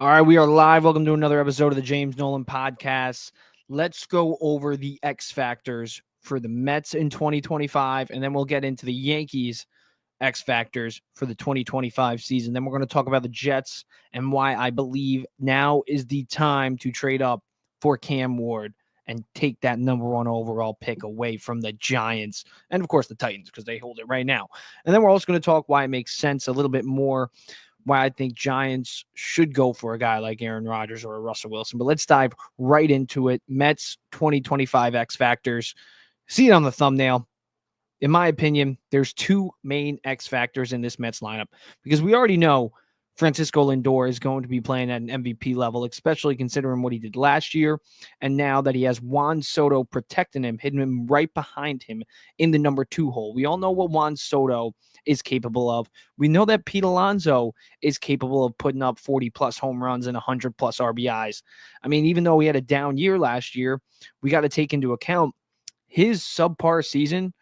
All right, we are live. Welcome to another episode of the James Nolan Podcast. Let's go over the X factors for the Mets in 2025, and then we'll get into the Yankees X factors for the 2025 season. Then we're going to talk about the Jets and why I believe now is the time to trade up for Cam Ward and take that number one overall pick away from the Giants and, of course, the Titans because they hold it right now. And then we're also going to talk why it makes sense a little bit more why I think Giants should go for a guy like Aaron Rodgers or a Russell Wilson. But let's dive right into it. Mets 2025 X factors. See it on the thumbnail. In my opinion, there's two main X factors in this Mets lineup because we already know Francisco Lindor is going to be playing at an MVP level, especially considering what he did last year. And now that he has Juan Soto protecting him, hitting him right behind him in the number 2 hole. We all know what Juan Soto is capable of. We know that Pete Alonso is capable of putting up 40-plus home runs and 100-plus RBIs. I mean, even though he had a down year last year, we got to take into account his subpar season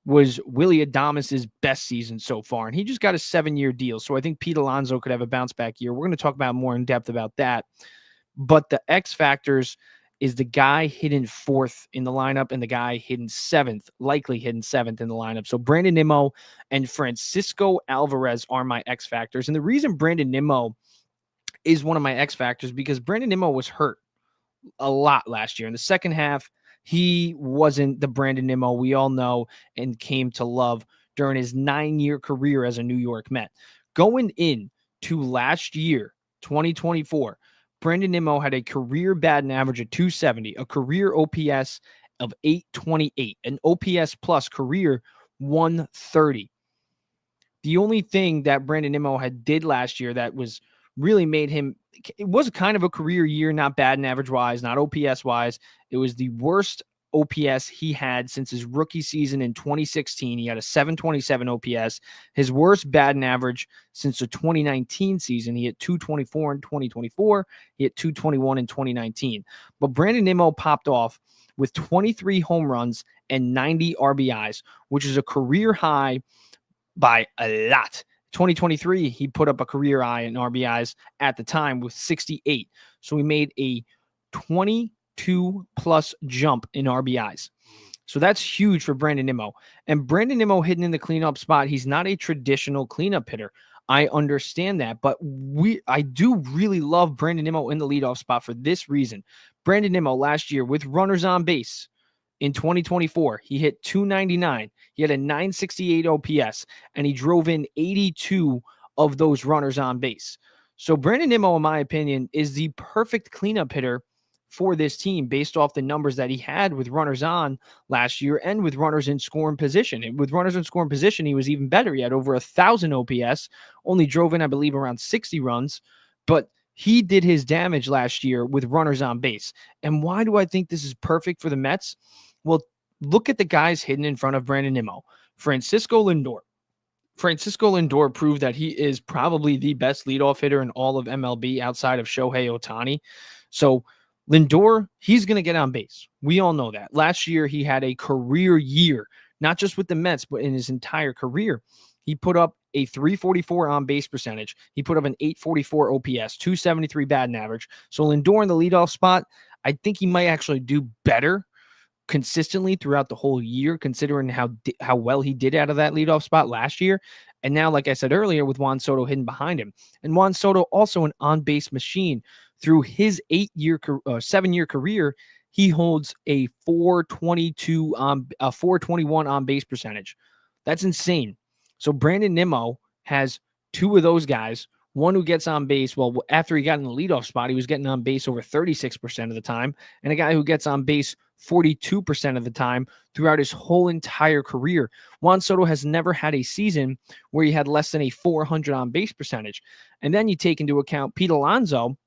was Willy Adames' best season so far, and he just got a 7-year deal. So I think Pete Alonso could have a bounce-back year. We're going to talk about more in depth about that. But the X factors is the guy hitting 4th in the lineup and the guy hitting 7th, likely hitting 7th in the lineup. So Brandon Nimmo and Francisco Alvarez are my X factors. And the reason Brandon Nimmo is one of my X factors because Brandon Nimmo was hurt a lot last year. In the second half, he wasn't the Brandon Nimmo we all know and came to love during his 9-year career as a New York Met. Going in to last year, 2024, Brandon Nimmo had a career batting average of 270, a career OPS of 828, an OPS plus career 130. The only thing that Brandon Nimmo had did last year that was really made him, it was kind of a career year, not batting average wise, not OPS wise. It was the worst OPS he had since his rookie season in 2016. He had a 727 OPS. His worst batting average since the 2019 season. He hit 224 in 2024. He hit 221 in 2019. But Brandon Nimmo popped off with 23 home runs and 90 RBIs, which is a career high by a lot. 2023, he put up a career high in RBIs at the time with 68. So he made a 22-plus jump in RBIs. So that's huge for Brandon Nimmo. And Brandon Nimmo hitting in the cleanup spot, he's not a traditional cleanup hitter. I understand that, but I do really love Brandon Nimmo in the leadoff spot for this reason. Brandon Nimmo last year with runners on base, in 2024, he hit 299. He had a 968 OPS, and he drove in 82 of those runners on base. So Brandon Nimmo, in my opinion, is the perfect cleanup hitter for this team based off the numbers that he had with runners on last year and with runners in scoring position. And with runners in scoring position, he was even better. He had over 1,000 OPS, only drove in, I believe, around 60 runs, but he did his damage last year with runners on base. And why do I think this is perfect for the Mets? Well, look at the guys hidden in front of Brandon Nimmo. Francisco Lindor. Francisco Lindor proved that he is probably the best leadoff hitter in all of MLB outside of Shohei Ohtani. So Lindor, he's going to get on base. We all know that. Last year, he had a career year, not just with the Mets, but in his entire career. He put up a 344 on base percentage. He put up an 844 OPS, 273 batting average. So Lindor in the leadoff spot, I think he might actually do better consistently throughout the whole year, considering how well he did out of that leadoff spot last year. And now, like I said earlier, with Juan Soto hidden behind him. And Juan Soto also an on-base machine. Through his 7-year career, he holds a 421 on-base percentage. That's insane. So Brandon Nimmo has 2 of those guys. One who gets on base, well, after he got in the leadoff spot, he was getting on base over 36% of the time, and a guy who gets on base 42% of the time throughout his whole entire career. Juan Soto has never had a season where he had less than a 400 on base percentage. And then you take into account Pete Alonso,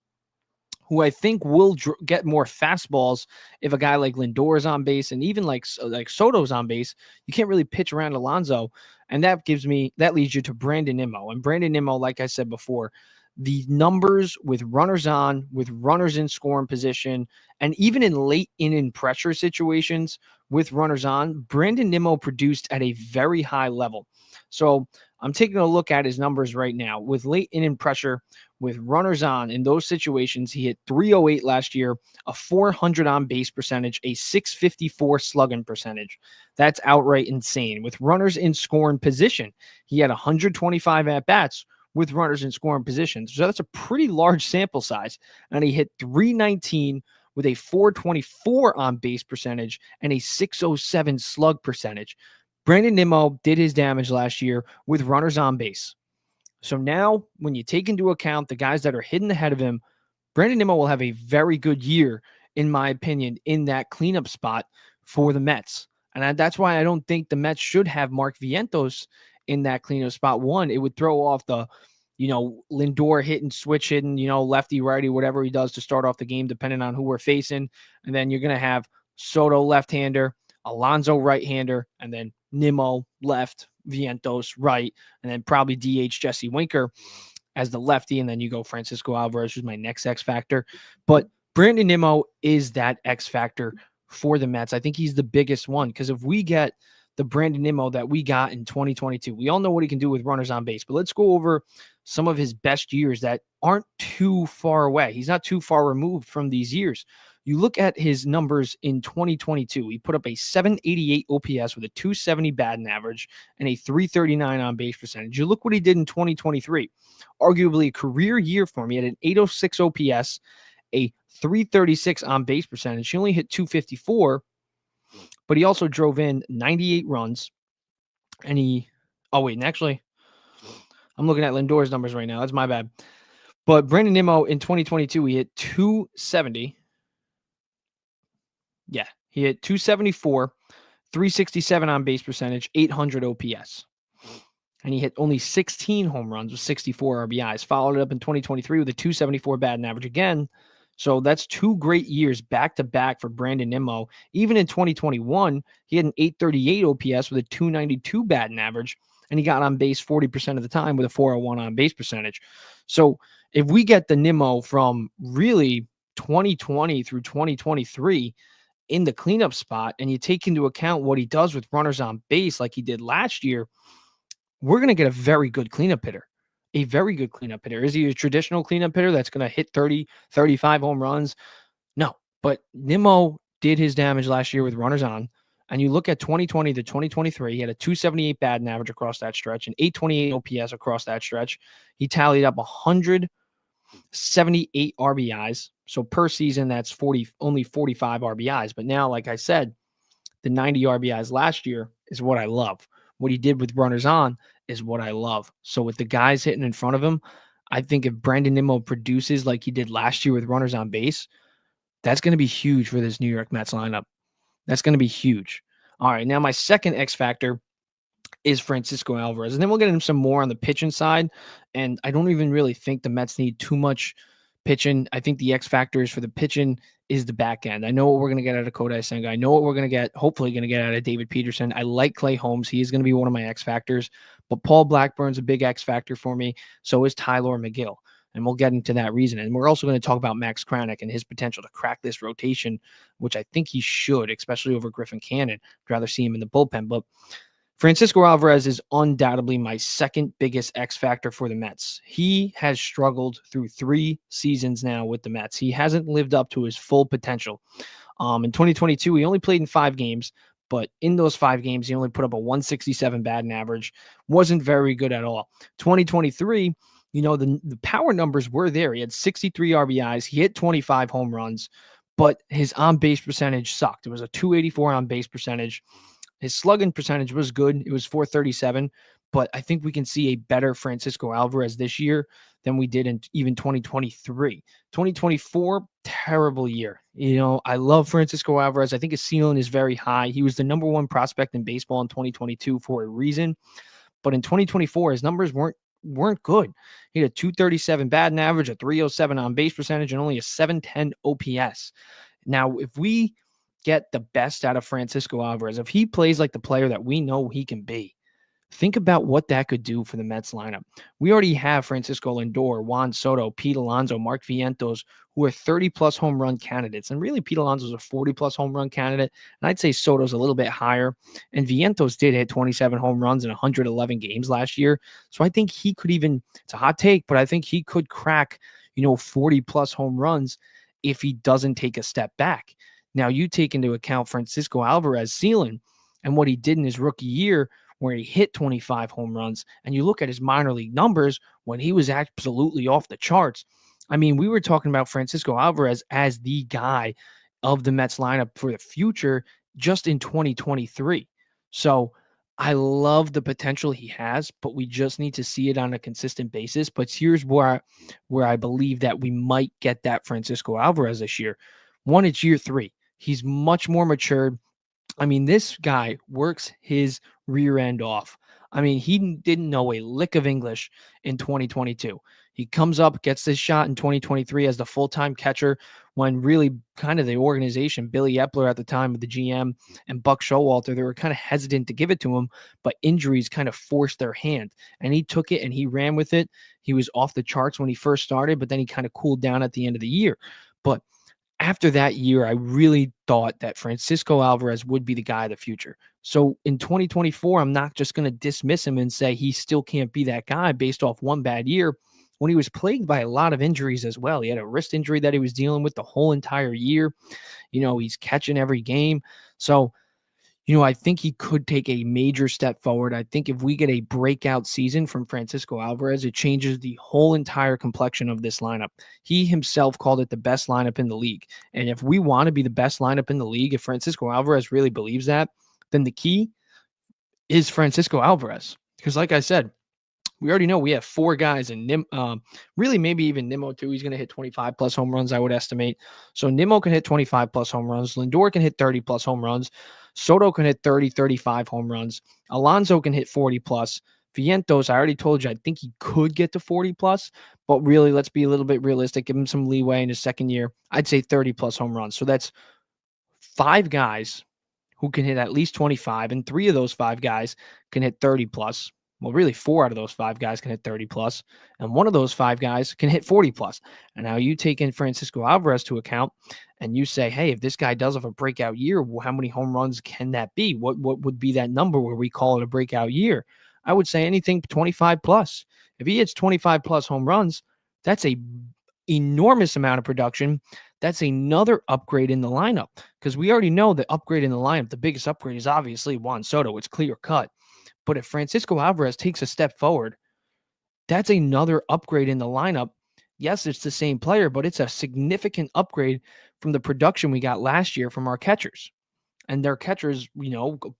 who I think will get more fastballs if a guy like Lindor is on base, and even like Soto's on base. You can't really pitch around Alonso, and that leads you to Brandon Nimmo. And Brandon Nimmo, like I said before, the numbers with runners on, with runners in scoring position, and even in late inning pressure situations with runners on, Brandon Nimmo produced at a very high level. So I'm taking a look at his numbers right now with late inning pressure, with runners on. In those situations, he hit 308 last year, a 400 on base percentage, a 654 slugging percentage. That's outright insane. With runners in scoring position, he had 125 at bats with runners in scoring positions. So that's a pretty large sample size. And he hit 319 with a 424 on base percentage and a 607 slug percentage. Brandon Nimmo did his damage last year with runners on base. So now, when you take into account the guys that are hidden ahead of him, Brandon Nimmo will have a very good year, in my opinion, in that cleanup spot for the Mets. And that's why I don't think the Mets should have Mark Vientos in that cleanup spot. One, it would throw off the, Lindor hitting, switch hitting, lefty, righty, whatever he does to start off the game, depending on who we're facing. And then you're going to have Soto left-hander, Alonso right-hander, and then Nimmo left, Vientos right, and then probably DH Jesse Winker as the lefty, and then you go Francisco Alvarez, who's my next X factor. But Brandon Nimmo is that X factor for the Mets. I think he's the biggest one, because if we get the Brandon Nimmo that we got in 2022, we all know what he can do with runners on base, but let's go over some of his best years that aren't too far away. He's not too far removed from these years. You look at his numbers in 2022, he put up a 788 OPS with a 270 batting average and a 339 on base percentage. You look what he did in 2023, arguably a career year for him. He had an 806 OPS, a 336 on base percentage. He only hit 254, but he also drove in 98 runs. And actually, I'm looking at Lindor's numbers right now. That's my bad. But Brandon Nimmo in 2022, he hit 270. Yeah, he hit 274, 367 on base percentage, 800 OPS. And he hit only 16 home runs with 64 RBIs. Followed it up in 2023 with a 274 batting average again. So that's 2 great years back to back for Brandon Nimmo. Even in 2021, he had an 838 OPS with a 292 batting average, and he got on base 40% of the time with a 401 on base percentage. So if we get the Nimmo from really 2020 through 2023 in the cleanup spot, and you take into account what he does with runners on base like he did last year, we're going to get a very good cleanup hitter. A very good cleanup hitter. Is he a traditional cleanup hitter that's going to hit 30, 35 home runs? No, but Nimmo did his damage last year with runners on. And you look at 2020 to 2023, he had a 278 batting average across that stretch, and 828 OPS across that stretch. He tallied up 178 RBIs. So per season, that's only 45 RBIs. But now, like I said, the 90 RBIs last year is what I love. What he did with runners on is what I love. So with the guys hitting in front of him, I think if Brandon Nimmo produces like he did last year with runners on base, that's going to be huge for this New York Mets lineup. That's going to be huge. All right, now my second X factor is Francisco Alvarez. And then we'll get into some more on the pitching side. And I don't even really think the Mets need too much pitching. I think the X factors for the pitching is the back end. I know what we're going to get out of Kodai Senga. I know what we're going to get, hopefully going to get out of David Peterson. I like Clay Holmes. He is going to be one of my X factors. But Paul Blackburn's a big X factor for me. So is Tyler McGill. And we'll get into that reason. And we're also going to talk about Max Kranick and his potential to crack this rotation, which I think he should, especially over Griffin Cannon. I'd rather see him in the bullpen. But Francisco Alvarez is undoubtedly my second biggest X factor for the Mets. He has struggled through 3 seasons now with the Mets. He hasn't lived up to his full potential. In 2022, he only played in 5 games, but in those 5 games, he only put up a 167 batting average. Wasn't very good at all. 2023, the power numbers were there. He had 63 RBIs. He hit 25 home runs, but his on-base percentage sucked. It was a 284 on-base percentage. His slugging percentage was good. It was 437, but I think we can see a better Francisco Alvarez this year than we did in even 2023. 2024, terrible year. I love Francisco Alvarez. I think his ceiling is very high. He was the number 1 prospect in baseball in 2022 for a reason, but in 2024, his numbers weren't good. He had a 237 batting average, a 307 on base percentage, and only a 710 OPS. Now, if we get the best out of Francisco Alvarez, if he plays like the player that we know he can be, Think about what that could do for the Mets lineup. We already have Francisco Lindor, Juan Soto, Pete Alonso, Mark Vientos, who are 30-plus home run candidates. And really, Pete Alonso is a 40-plus home run candidate. And I'd say Soto's a little bit higher. And Vientos did hit 27 home runs in 111 games last year. So I think he could even, it's a hot take, but I think he could crack, 40-plus home runs if he doesn't take a step back. Now, you take into account Francisco Alvarez's ceiling and what he did in his rookie year, where he hit 25 home runs, and you look at his minor league numbers when he was absolutely off the charts. I mean, we were talking about Francisco Alvarez as the guy of the Mets lineup for the future just in 2023. So I love the potential he has, but we just need to see it on a consistent basis. But here's where I believe that we might get that Francisco Alvarez this year. One, it's year 3. He's much more matured. I mean, this guy works his rear end off. I mean, he didn't know a lick of English in 2022. He comes up, gets this shot in 2023 as the full-time catcher when really kind of the organization, Billy Epler at the time with the GM and Buck Showalter, they were kind of hesitant to give it to him, but injuries kind of forced their hand. And he took it and he ran with it. He was off the charts when he first started, but then he kind of cooled down at the end of the year. But after that year, I really thought that Francisco Alvarez would be the guy of the future. So in 2024, I'm not just going to dismiss him and say he still can't be that guy based off one bad year when he was plagued by a lot of injuries as well. He had a wrist injury that he was dealing with the whole entire year. He's catching every game. So I think he could take a major step forward. I think if we get a breakout season from Francisco Alvarez, it changes the whole entire complexion of this lineup. He himself called it the best lineup in the league. And if we want to be the best lineup in the league, if Francisco Alvarez really believes that, then the key is Francisco Alvarez. Because like I said, we already know we have 4 guys and really maybe even Nimmo too. He's going to hit 25 plus home runs, I would estimate. So Nimmo can hit 25 plus home runs. Lindor can hit 30 plus home runs. Soto can hit 30, 35 home runs. Alonso can hit 40 plus. Vientos, I already told you, I think he could get to 40 plus, but really, let's be a little bit realistic. Give him some leeway in his second year. I'd say 30 plus home runs. So that's 5 guys who can hit at least 25, and 3 of those 5 guys can hit 30 plus. Well, really 4 out of those 5 guys can hit 30 plus, and 1 of those 5 guys can hit 40 plus. And now you take in Francisco Alvarez to account, and you say, hey, if this guy does have a breakout year, how many home runs can that be? What would be that number where we call it a breakout year? I would say anything 25 plus. If he hits 25 plus home runs, that's a enormous amount of production. That's another upgrade in the lineup, because we already know the upgrade in the lineup, the biggest upgrade is obviously Juan Soto. It's clear cut. But if Francisco Alvarez takes a step forward, that's another upgrade in the lineup. Yes, it's the same player, but it's a significant upgrade from the production we got last year from our catchers. And their catchers,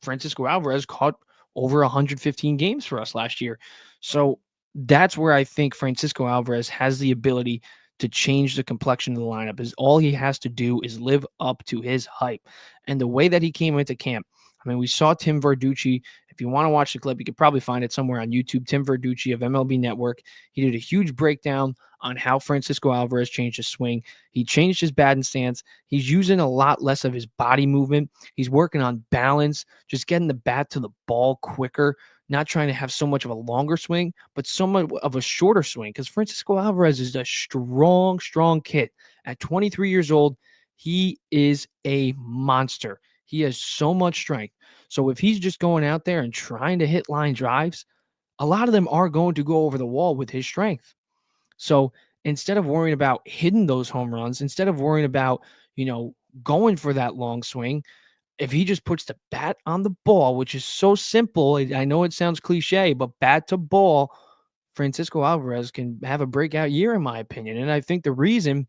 Francisco Alvarez caught over 115 games for us last year. So that's where I think Francisco Alvarez has the ability to change the complexion of the lineup. Is all he has to do is live up to his hype. And the way that he came into camp, I mean, we saw Tim Verducci. If you want to watch the clip, you could probably find it somewhere on YouTube. Tim Verducci of MLB Network. He did a huge breakdown on how Francisco Alvarez changed his swing. He changed his batting stance. He's using a lot less of his body movement. He's working on balance, just getting the bat to the ball quicker, not trying to have so much of a longer swing, but so much of a shorter swing. Because Francisco Alvarez is a strong kid. At 23 years old, he is a monster. He has so much strength. So if he's just going out there and trying to hit line drives, a lot of them are going to go over the wall with his strength. So instead of worrying about hitting those home runs, instead of worrying about, going for that long swing, if he just puts the bat on the ball, which is so simple, I know it sounds cliche, but bat to ball, Francisco Alvarez can have a breakout year, in my opinion. And I think the reason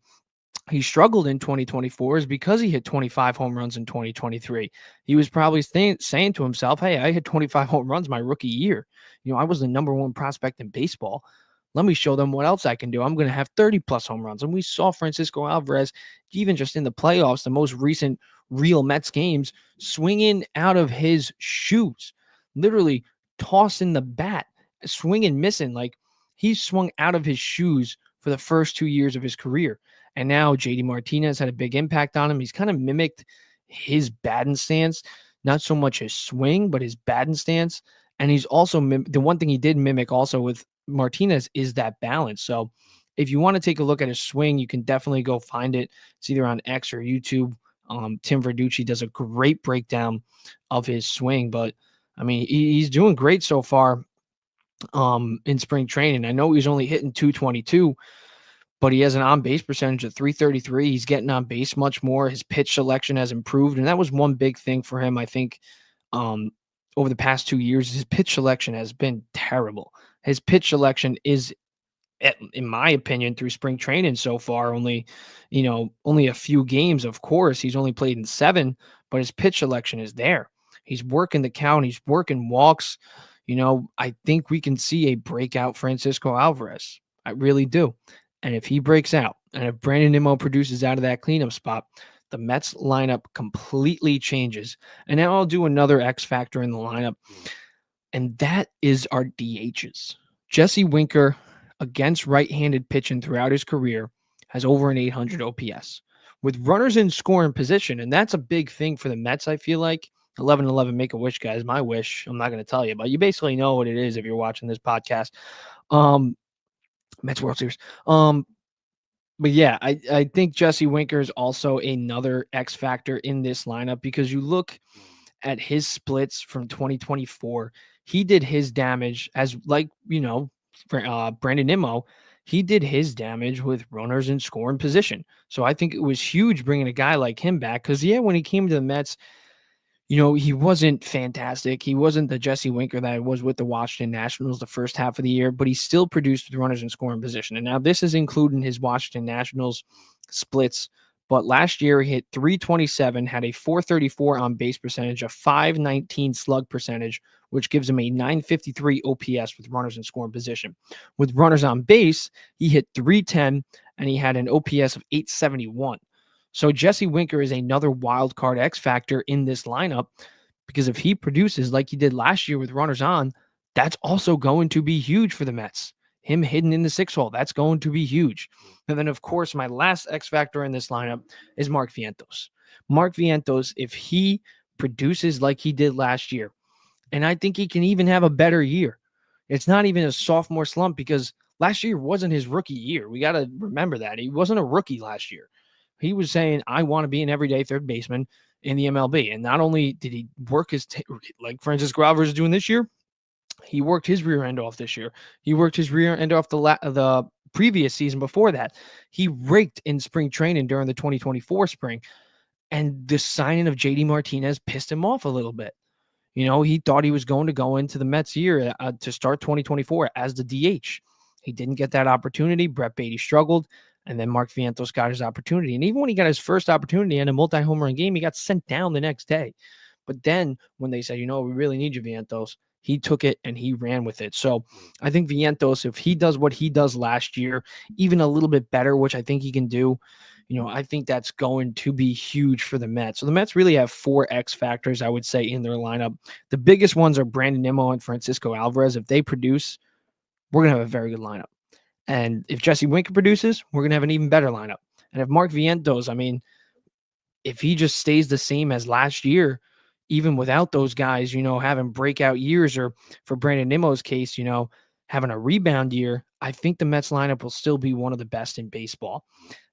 he struggled in 2024 is because he hit 25 home runs in 2023. He was probably saying to himself, hey, I hit 25 home runs my rookie year. I was the number 1 prospect in baseball. Let me show them what else I can do. I'm going to have 30 plus home runs. And we saw Francisco Alvarez, even just in the playoffs, the most recent real Mets games, swinging out of his shoes, literally tossing the bat, swinging, missing. Like, he swung out of his shoes for the first 2 years of his career. And now JD Martinez had a big impact on him. He's kind of mimicked his batting stance, not so much his swing, but his batting stance. And he's also the one thing he did mimic also with Martinez is that balance. So if you want to take a look at his swing, you can definitely go find it. It's either on X or YouTube. Tim Verducci does a great breakdown of his swing, but I mean, he's doing great so far in spring training. I know he's only hitting 222, but he has an on-base percentage of 333. He's getting on base much more. His pitch selection has improved, and that was one big thing for him, I think, um, over the past 2 years. His pitch selection has been terrible. His pitch selection is, in my opinion, through spring training so far, only a few games. Of course, he's only played in 7, but his pitch selection is there. He's working the count. He's working walks. I think we can see a breakout Francisco Alvarez. I really do. And if he breaks out, and if Brandon Nimmo produces out of that cleanup spot, the Mets lineup completely changes. And now I'll do another X factor in the lineup, and that is our DHs. Jesse Winker, against right-handed pitching throughout his career, has over an 800 OPS. With runners in scoring position, and that's a big thing for the Mets, I feel like. 11-11, make a wish, guys. My wish. I'm not going to tell you, but you basically know what it is if you're watching this podcast. Mets World Series. But yeah, I think Jesse Winker is also another X factor in this lineup, because you look at his splits from 2024, he did his damage as Brandon Nimmo. He did his damage with runners in scoring position. So I think it was huge bringing a guy like him back, because when he came to the Mets, he wasn't fantastic. He wasn't the Jesse Winker that was with the Washington Nationals the first half of the year, but he still produced with runners in scoring position. And now this is including his Washington Nationals splits. But last year he hit 327, had a 434 on base percentage, a 519 slug percentage, which gives him a 953 OPS with runners in scoring position. With runners on base, he hit 310 and he had an OPS of 871. So Jesse Winker is another wild card X factor in this lineup, because if he produces like he did last year with runners on, that's also going to be huge for the Mets. Him hidden in the 6-hole, that's going to be huge. And then, of course, my last X factor in this lineup is Mark Vientos. Mark Vientos, if he produces like he did last year, and I think he can even have a better year. It's not even a sophomore slump, because last year wasn't his rookie year. We got to remember that. He wasn't a rookie last year. He was saying, I want to be an everyday third baseman in the MLB. And not only did he work like Francisco Alvarez is doing this year, he worked his rear end off this year. He worked his rear end off the previous season before that. He raked in spring training during the 2024 spring. And the signing of JD Martinez pissed him off a little bit. He thought he was going to go into the Mets year to start 2024 as the DH. He didn't get that opportunity. Brett Beatty struggled. And then Mark Vientos got his opportunity. And even when he got his first opportunity in a multi-home run game, he got sent down the next day. But then when they said, we really need you, Vientos, he took it and he ran with it. So I think Vientos, if he does what he does last year, even a little bit better, which I think he can do, I think that's going to be huge for the Mets. So the Mets really have 4 X factors, I would say, in their lineup. The biggest ones are Brandon Nimmo and Francisco Alvarez. If they produce, we're going to have a very good lineup. And if Jesse Winker produces, we're going to have an even better lineup. And if Mark Vientos, if he just stays the same as last year, even without those guys, having breakout years, or for Brandon Nimmo's case, having a rebound year, I think the Mets lineup will still be one of the best in baseball.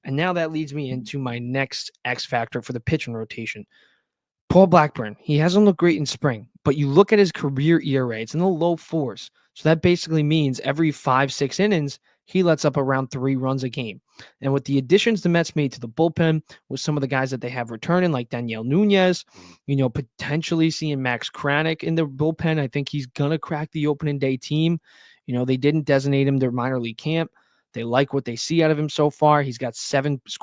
And now that leads me into my next X factor for the pitching rotation. Paul Blackburn, he hasn't looked great in spring, but you look at his career ERA, it's in the low 4s. So that basically means every 5-6 innings, he lets up around 3 runs a game. And with the additions the Mets made to the bullpen, with some of the guys that they have returning, like Daniel Nunez, potentially seeing Max Kranick in the bullpen, I think he's going to crack the opening day team. They didn't designate him their minor league camp. They like what they see out of him so far. He's got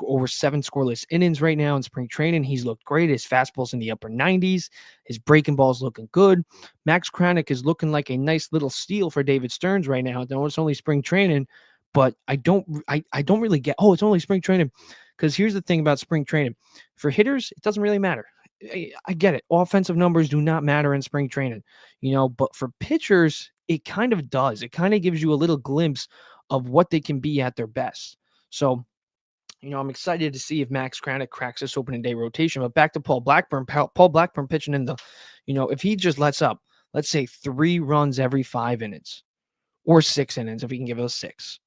over 7 scoreless innings right now in spring training. He's looked great. His fastball's in the upper 90s. His breaking ball's looking good. Max Kranick is looking like a nice little steal for David Stearns right now. I know it's only spring training, but I don't really get, it's only spring training. Because here's the thing about spring training. For hitters, it doesn't really matter. I get it. Offensive numbers do not matter in spring training, but for pitchers, it kind of does. It kind of gives you a little glimpse of what they can be at their best. So, I'm excited to see if Max Kranick cracks this opening day rotation. But back to Paul Blackburn. Paul Blackburn pitching in the, if he just lets up let's say 3 runs every 5 innings or 6 innings if he can give us 6.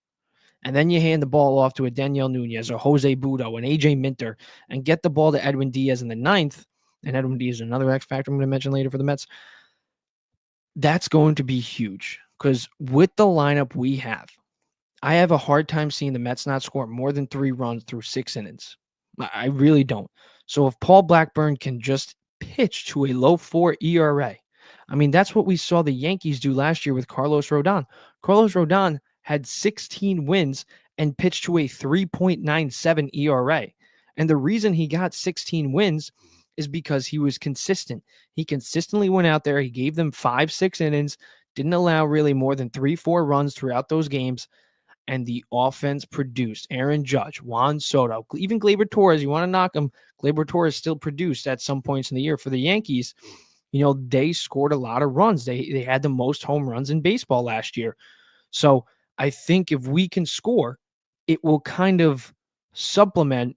And then you hand the ball off to a Daniel Nunez or Jose Budo and AJ Minter and get the ball to Edwin Diaz in the 9th. And Edwin Diaz is another X factor I'm going to mention later for the Mets. That's going to be huge because with the lineup we have, I have a hard time seeing the Mets not score more than 3 runs through 6 innings. I really don't. So if Paul Blackburn can just pitch to a low 4 ERA, I mean, that's what we saw the Yankees do last year with Carlos Rodon. Carlos Rodon had 16 wins and pitched to a 3.97 ERA. And the reason he got 16 wins is because he was consistent. He consistently went out there. He gave them 5-6 innings, didn't allow really more than 3-4 runs throughout those games. And the offense produced. Aaron Judge, Juan Soto, even Gleyber Torres. You want to knock him. Gleyber Torres still produced at some points in the year for the Yankees. They scored a lot of runs. They had the most home runs in baseball last year. So I think if we can score, it will kind of supplement,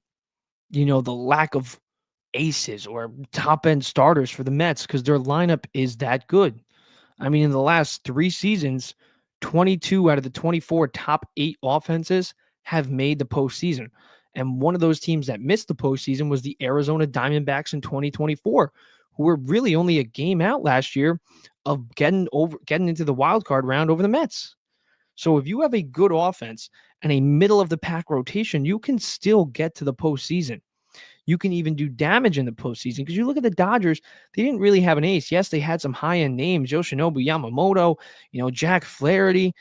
the lack of aces or top end starters for the Mets because their lineup is that good. I mean, in the last 3 seasons, 22 out of the 24 top 8 offenses have made the postseason. And one of those teams that missed the postseason was the Arizona Diamondbacks in 2024, who were really only a game out last year of getting into the wild card round over the Mets. So if you have a good offense and a middle of the pack rotation, you can still get to the postseason. You can even do damage in the postseason because you look at the Dodgers, they didn't really have an ace. Yes, they had some high-end names, Yoshinobu Yamamoto, Jack Flaherty,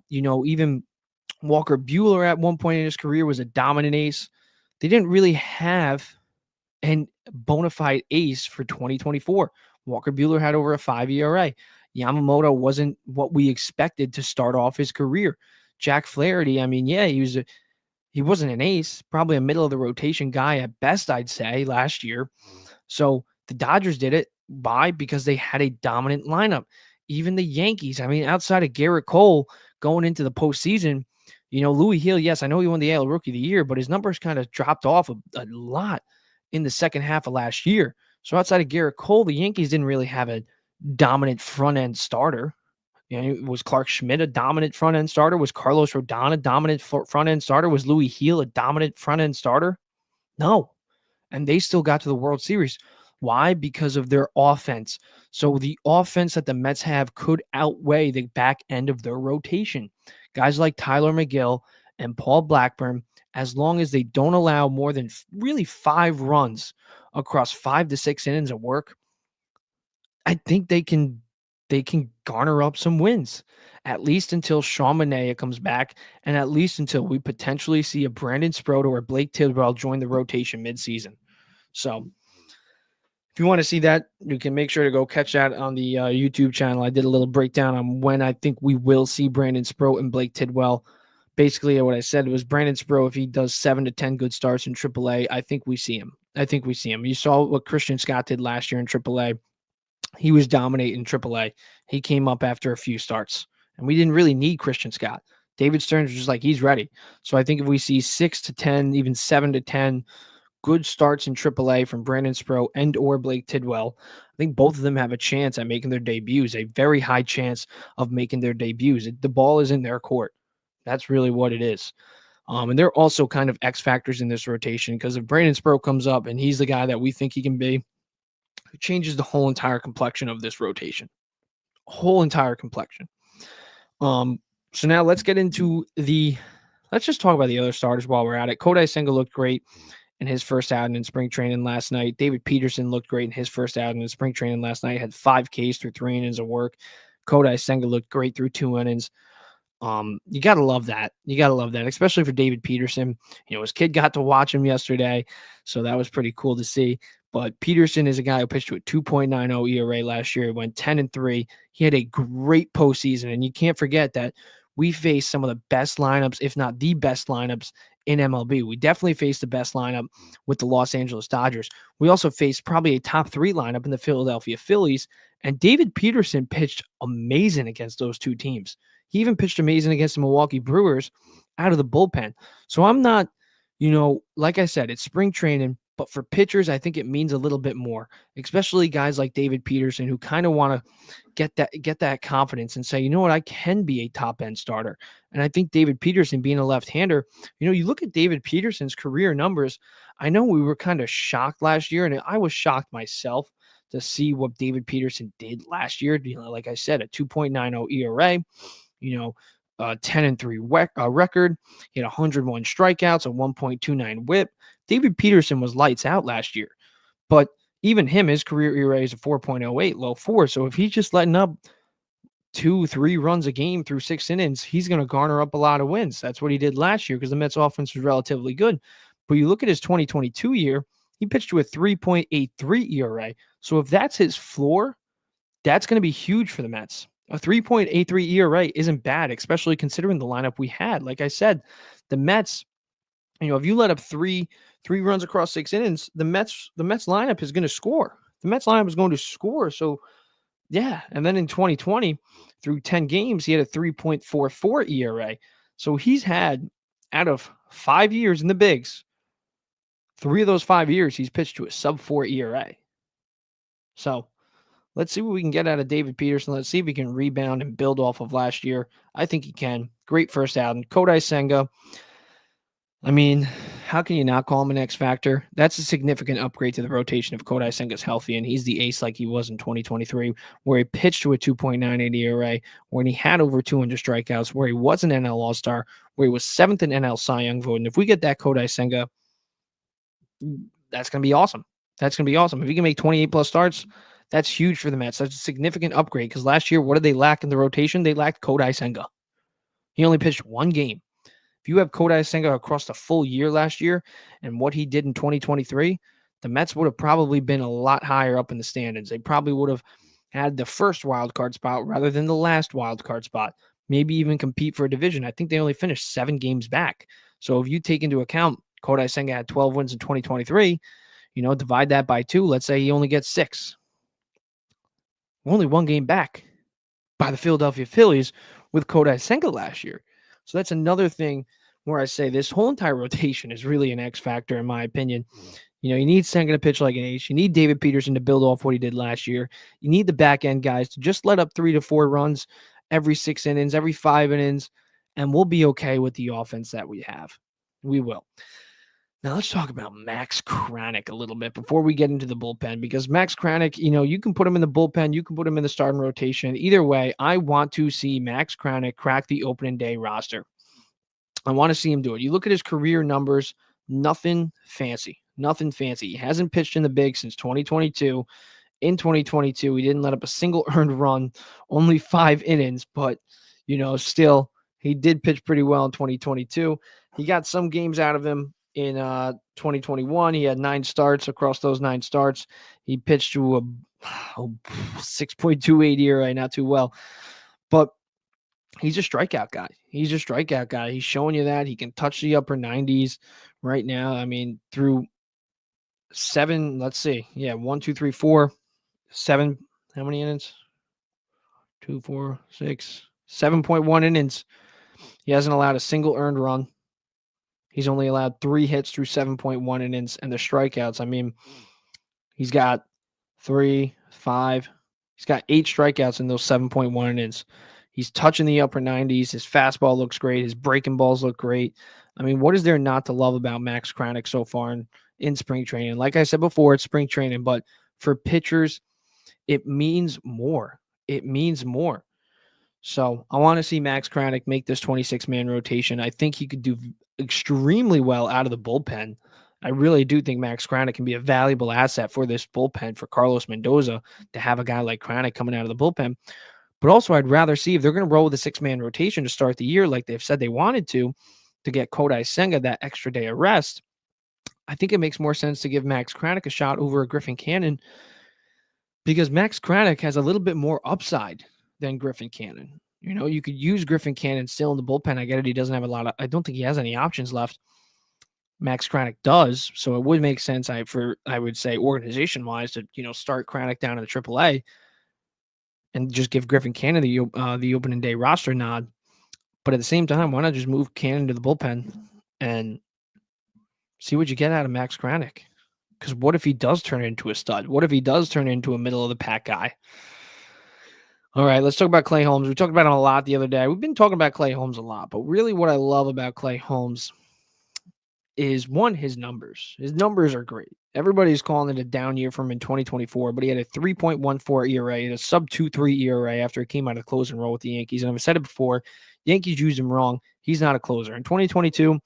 even Walker Buehler at one point in his career was a dominant ace. They didn't really have a bona fide ace for 2024. Walker Buehler had over a 5 ERA. Yamamoto wasn't what we expected to start off his career. Jack Flaherty, I mean, yeah, he wasn't an ace, probably a middle of the rotation guy at best, I'd say, last year. So the Dodgers did it because they had a dominant lineup. Even the Yankees, I mean, outside of Garrett Cole going into the postseason, Louis Hill, yes, I know he won the AL Rookie of the Year, but his numbers kind of dropped off a lot in the second half of last year. So outside of Garrett Cole, the Yankees didn't really have a dominant front-end starter. Was Clark Schmidt a dominant front-end starter? Was Carlos Rodon a dominant front-end starter? Was Louis Hill a dominant front-end starter? No. And they still got to the World Series. Why? Because of their offense. So the offense that the Mets have could outweigh the back end of their rotation. Guys like Tyler McGill and Paul Blackburn, as long as they don't allow more than really 5 runs across 5 to 6 innings of work, I think they can garner up some wins, at least until Sean Manaea comes back, and at least until we potentially see a Brandon Sproto or Blake Tidwell join the rotation midseason. So if you want to see that, you can make sure to go catch that on the YouTube channel. I did a little breakdown on when I think we will see Brandon Sproto and Blake Tidwell. Basically, what I said was Brandon Sproto, if he does 7 to 10 good starts in AAA, I think we see him. You saw what Christian Scott did last year in AAA. He was dominating in AAA. He came up after a few starts, and we didn't really need Christian Scott. David Stearns was just like, he's ready. So I think if we see 6 to 10, even 7 to 10 good starts in AAA from Brandon Sproto and or Blake Tidwell, I think both of them have a chance at making their debuts, a very high chance of making their debuts. The ball is in their court. That's really what it is. And they're also kind of X factors in this rotation because if Brandon Sproto comes up and he's the guy that we think he can be, it changes the whole entire complexion of this rotation. Whole entire complexion. So now let's get into let's just talk about the other starters while we're at it. Kodai Senga looked great in his first outing in spring training last night. David Peterson looked great in his first outing in spring training last night. Had 5 Ks through 3 innings of work. Kodai Senga looked great through 2 innings. You got to love that. Especially for David Peterson. His kid got to watch him yesterday, so that was pretty cool to see. But Peterson is a guy who pitched to a 2.90 ERA last year. He went 10-3. He had a great postseason, and you can't forget that we faced some of the best lineups, if not the best lineups in MLB. We definitely faced the best lineup with the Los Angeles Dodgers. We also faced probably a top 3 lineup in the Philadelphia Phillies, and David Peterson pitched amazing against those 2 teams. He even pitched amazing against the Milwaukee Brewers out of the bullpen. So I'm not, like I said, it's spring training. But for pitchers, I think it means a little bit more, especially guys like David Peterson who kind of want to get that confidence and say, you know what, I can be a top end starter. And I think David Peterson being a left-hander, you look at David Peterson's career numbers. I know we were kind of shocked last year, and I was shocked myself to see what David Peterson did last year. Like I said, a 2.90 ERA, 10-3 record. He had 101 strikeouts, a 1.29 WHIP. David Peterson was lights out last year, but even him, his career ERA is a 4.08, low four. So if he's just letting up 2-3 runs a game through 6 innings, he's going to garner up a lot of wins. That's what he did last year because the Mets offense was relatively good. But you look at his 2022 year, he pitched to a 3.83 ERA. So if that's his floor, that's going to be huge for the Mets. A 3.83 ERA isn't bad, especially considering the lineup we had. Like I said, the Mets, if you let up three runs across 6 innings, the Mets lineup is going to score. The Mets lineup is going to score. So yeah, and then in 2020, through 10 games, he had a 3.44 ERA. So he's had, out of 5 years in the bigs, 3 of those 5 years, he's pitched to a sub-4 ERA. So let's see what we can get out of David Peterson. Let's see if he can rebound and build off of last year. I think he can. Great first outing. Kodai Senga, I mean, how can you not call him an X factor? That's a significant upgrade to the rotation if Kodai Senga's healthy and he's the ace like he was in 2023, where he pitched to a 2.98 ERA, when he had over 200 strikeouts, where he was an NL All-Star, where he was 7th in NL Cy Young vote. And if we get that Kodai Senga, that's going to be awesome. That's going to be awesome. If he can make 28 plus starts, that's huge for the Mets. That's a significant upgrade because last year, what did they lack in the rotation? They lacked Kodai Senga. He only pitched one game. If you have Kodai Senga across the full year last year and what he did in 2023, the Mets would have probably been a lot higher up in the standings. They probably would have had the first wild card spot rather than the last wild card spot, maybe even compete for a division. I think they only finished 7 games back. So if you take into account Kodai Senga had 12 wins in 2023, divide that by 2. Let's say he only gets 6. We're only 1 game back by the Philadelphia Phillies with Kodai Senga last year. So that's another thing where I say this whole entire rotation is really an X factor, in my opinion. You need Senga to pitch like an ace. You need David Peterson to build off what he did last year. You need the back end guys to just let up 3 to 4 runs every 6 innings, every 5 innings, and we'll be okay with the offense that we have. We will. Now let's talk about Max Kranick a little bit before we get into the bullpen, because Max Kranick, you can put him in the bullpen, you can put him in the starting rotation. Either way, I want to see Max Kranick crack the opening day roster. I want to see him do it. You look at his career numbers, nothing fancy. He hasn't pitched in the big since 2022. In 2022, he didn't let up a single earned run, only 5 innings, but, still, he did pitch pretty well in 2022. He got some games out of him in 2021. He had 9 starts. Across those 9 starts, he pitched to a 6.28 ERA, not too well. But he's a strikeout guy. He's showing you that he can touch the upper 90s right now. I mean, through 7, let's see. Yeah, 1, 2, 3, 4, 7. How many innings? 2, 4, 6, 7.1 innings. He hasn't allowed a single earned run. He's only allowed 3 hits through 7.1 innings, and the strikeouts, I mean, he's got 3, 5. He's got 8 strikeouts in those 7.1 innings. He's touching the upper 90s. His fastball looks great. His breaking balls look great. I mean, what is there not to love about Max Kranick so far in spring training? Like I said before, it's spring training, but for pitchers, it means more. So I want to see Max Kranick make this 26-man rotation. I think he could do extremely well out of the bullpen. I really do think Max Kranick can be a valuable asset for this bullpen for Carlos Mendoza to have a guy like Kranick coming out of the bullpen. But also, I'd rather see if they're going to roll with a 6-man rotation to start the year like they've said they wanted to get Kodai Senga that extra day of rest. I think it makes more sense to give Max Kranick a shot over a Griffin Cannon because Max Kranick has a little bit more upside than Griffin Cannon. You could use Griffin Cannon still in the bullpen. I get it. He doesn't have I don't think he has any options left. Max Kranick does. So it would make sense, I would say, organization-wise, to, start Kranick down in the AAA and just give Griffin Cannon the opening day roster nod. But at the same time, why not just move Cannon to the bullpen and see what you get out of Max Kranick? Because what if he does turn into a stud? What if he does turn into a middle of the pack guy? All right, let's talk about Clay Holmes. We talked about him a lot the other day. We've been talking about Clay Holmes a lot, but really what I love about Clay Holmes is one, his numbers. His numbers are great. Everybody's calling it a down year for him in 2024, but he had a 3.14 ERA and a sub 2.3 ERA after he came out of the closing role with the Yankees. And I've said it before, Yankees used him wrong. He's not a closer. In 2022,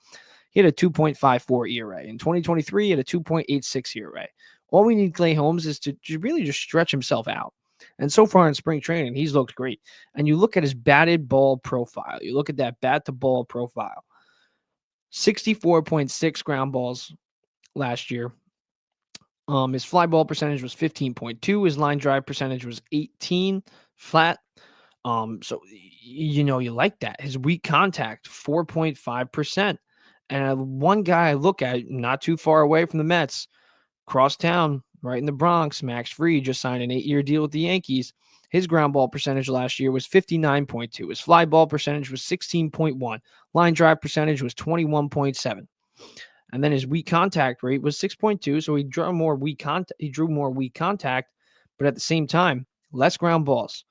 he had a 2.54 ERA. In 2023, he had a 2.86 ERA. All we need Clay Holmes is to really just stretch himself out. And so far in spring training, he's looked great. And you look at his batted ball profile. You look at that bat to ball profile. 64.6 ground balls last year. His fly ball percentage was 15.2. His line drive percentage was 18 flat. So you like that. His weak contact, 4.5%. And one guy I look at not too far away from the Mets, crosstown, right in the Bronx, Max Fried just signed an 8-year deal with the Yankees. His ground ball percentage last year was 59.2. His fly ball percentage was 16.1. Line drive percentage was 21.7. And then his weak contact rate was 6.2. So he drew more weak contact, but at the same time, less ground balls,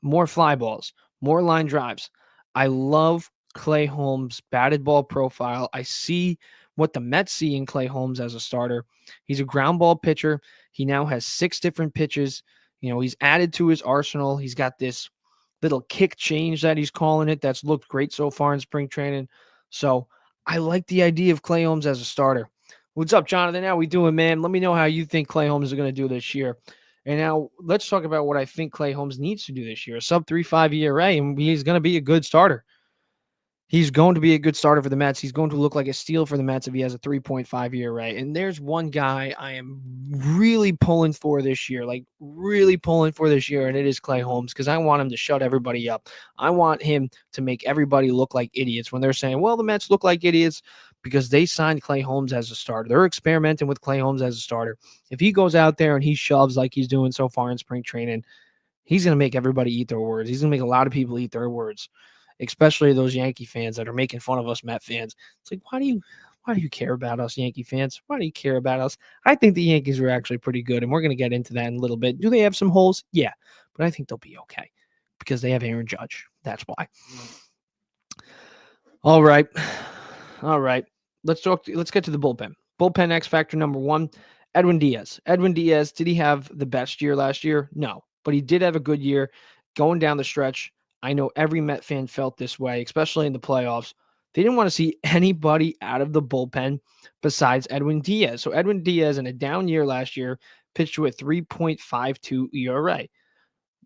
more fly balls, more line drives. I love Clay Holmes' batted ball profile. I see what the Mets see in Clay Holmes as a starter. He's a ground ball pitcher. He now has 6 different pitches. He's added to his arsenal. He's got this little kick change that he's calling it that's looked great so far in spring training. So I like the idea of Clay Holmes as a starter. What's up, Jonathan? How we doing, man? Let me know how you think Clay Holmes is going to do this year. And now let's talk about what I think Clay Holmes needs to do this year. A sub 3.5 ERA, and he's going to be a good starter. He's going to be a good starter for the Mets. He's going to look like a steal for the Mets if he has a 3.5 ERA. And there's one guy I am really pulling for this year, and it is Clay Holmes, because I want him to shut everybody up. I want him to make everybody look like idiots when they're saying, well, the Mets look like idiots because they signed Clay Holmes as a starter. They're experimenting with Clay Holmes as a starter. If he goes out there and he shoves like he's doing so far in spring training, he's going to make everybody eat their words. He's going to make a lot of people eat their words, especially those Yankee fans that are making fun of us Met fans. It's like, why do you care about us Yankee fans? Why do you care about us? I think the Yankees are actually pretty good, and we're going to get into that in a little bit. Do they have some holes? Yeah, but I think they'll be okay because they have Aaron Judge. That's why. All right. Let's get to the bullpen. Bullpen X factor number 1, Edwin Diaz. Edwin Diaz, did he have the best year last year? No, but he did have a good year going down the stretch. I know every Met fan felt this way, especially in the playoffs. They didn't want to see anybody out of the bullpen besides Edwin Diaz. So Edwin Diaz, in a down year last year, pitched to a 3.52 ERA.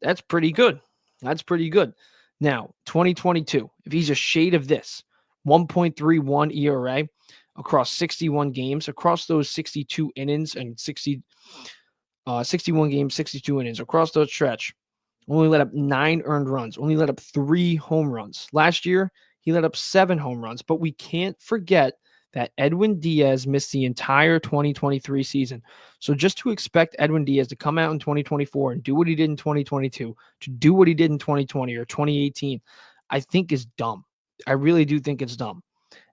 That's pretty good. Now, 2022, if he's a shade of this, 1.31 ERA across 61 games, across those 62 innings and 61 games, 62 innings, across those stretch, only let up 9 earned runs, only let up 3 home runs. Last year, he let up 7 home runs, but we can't forget that Edwin Diaz missed the entire 2023 season. So just to expect Edwin Diaz to come out in 2024 and do what he did in 2022, to do what he did in 2020 or 2018, I think is dumb. I really do think it's dumb.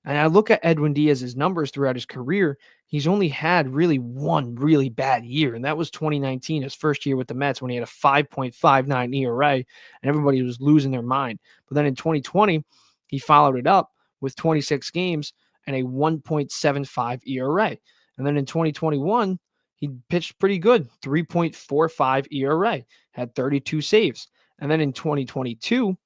And I look at Edwin Diaz's numbers throughout his career. He's only had really one really bad year, and that was 2019, his first year with the Mets, when he had a 5.59 ERA, and everybody was losing their mind. But then in 2020, he followed it up with 26 games and a 1.75 ERA. And then in 2021, he pitched pretty good, 3.45 ERA, had 32 saves. And then in 2022,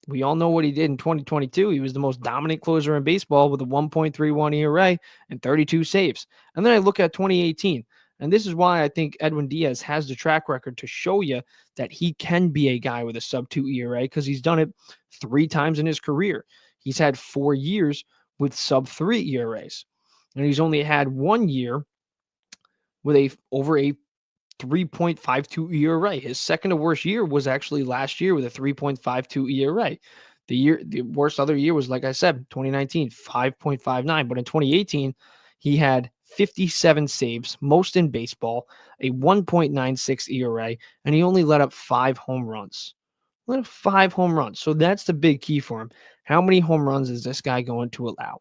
we all know what he did in 2022. He was the most dominant closer in baseball with a 1.31 ERA and 32 saves. And then I look at 2018, and this is why I think Edwin Diaz has the track record to show you that he can be a guy with a sub-2 ERA, because he's done it 3 times in his career. He's had 4 years with sub-3 ERAs, and he's only had 1 year with over a 3.52 ERA. His second to worst year was actually last year with a 3.52 ERA. The worst other year was, like I said, 2019, 5.59. But in 2018, he had 57 saves, most in baseball, a 1.96 ERA, and he only let up 5 home runs. So that's the big key for him. How many home runs is this guy going to allow?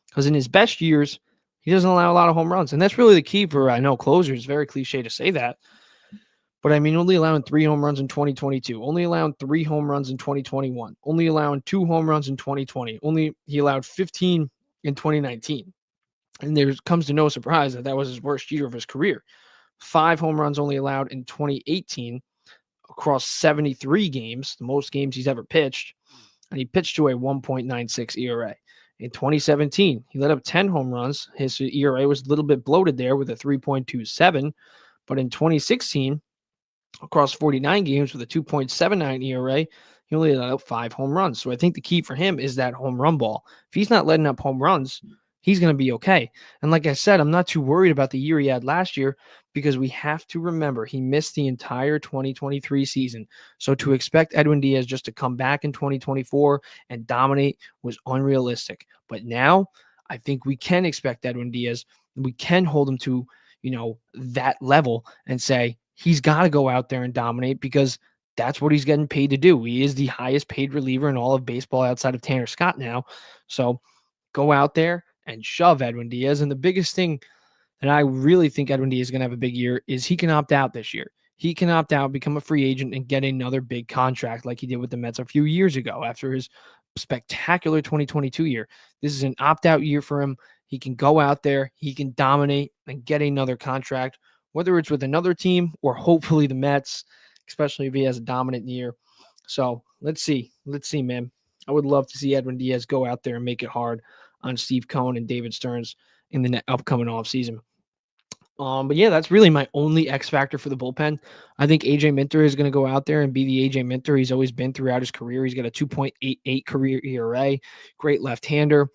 Because in his best years, He doesn't allow a lot of home runs. And that's really the key for, I know, closers. It's very cliche to say that. But I mean, only allowing 3 home runs in 2022, only allowing 3 home runs in 2021, only allowing 2 home runs in 2020, he allowed 15 in 2019. And there comes to no surprise that was his worst year of his career. 5 home runs only allowed in 2018 across 73 games, the most games he's ever pitched. And he pitched to a 1.96 ERA. In 2017, he let up 10 home runs. His ERA was a little bit bloated there with a 3.27. But in 2016, across 49 games with a 2.79 ERA, he only let up 5 home runs. So I think the key for him is that home run ball. If he's not letting up home runs, he's going to be okay. And like I said, I'm not too worried about the year he had last year because we have to remember he missed the entire 2023 season. So to expect Edwin Diaz just to come back in 2024 and dominate was unrealistic. But now I think we can expect Edwin Diaz. We can hold him to, that level and say, he's got to go out there and dominate because that's what he's getting paid to do. He is the highest paid reliever in all of baseball outside of Tanner Scott now. So go out there and shove Edwin Diaz. And the biggest thing that I really think Edwin Diaz is going to have a big year is he can opt out this year. He can opt out, become a free agent, and get another big contract like he did with the Mets a few years ago after his spectacular 2022 year. This is an opt-out year for him. He can go out there, he can dominate, and get another contract, whether it's with another team or hopefully the Mets, especially if he has a dominant year. So let's see. Let's see, man. I would love to see Edwin Diaz go out there and make it hard on Steve Cohen and David Stearns in the upcoming offseason. But yeah, that's really my only X factor for the bullpen. I think AJ Minter is going to go out there and be the AJ Minter he's always been throughout his career. He's got a 2.88 career ERA, great left-hander.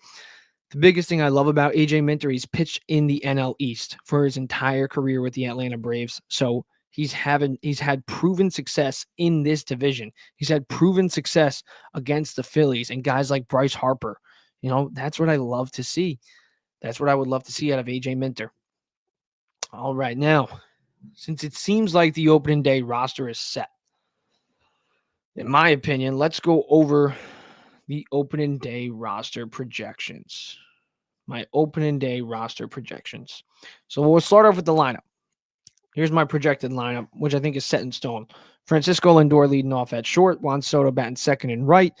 The biggest thing I love about AJ Minter, he's pitched in the NL East for his entire career with the Atlanta Braves. So he's had proven success in this division. He's had proven success against the Phillies and guys like Bryce Harper. That's what I love to see. That's what I would love to see out of AJ Minter. All right, now, since it seems like the opening day roster is set, in my opinion, let's go over the opening day roster projections. My opening day roster projections. So we'll start off with the lineup. Here's my projected lineup, which I think is set in stone. Francisco Lindor leading off at short, Juan Soto batting second and right,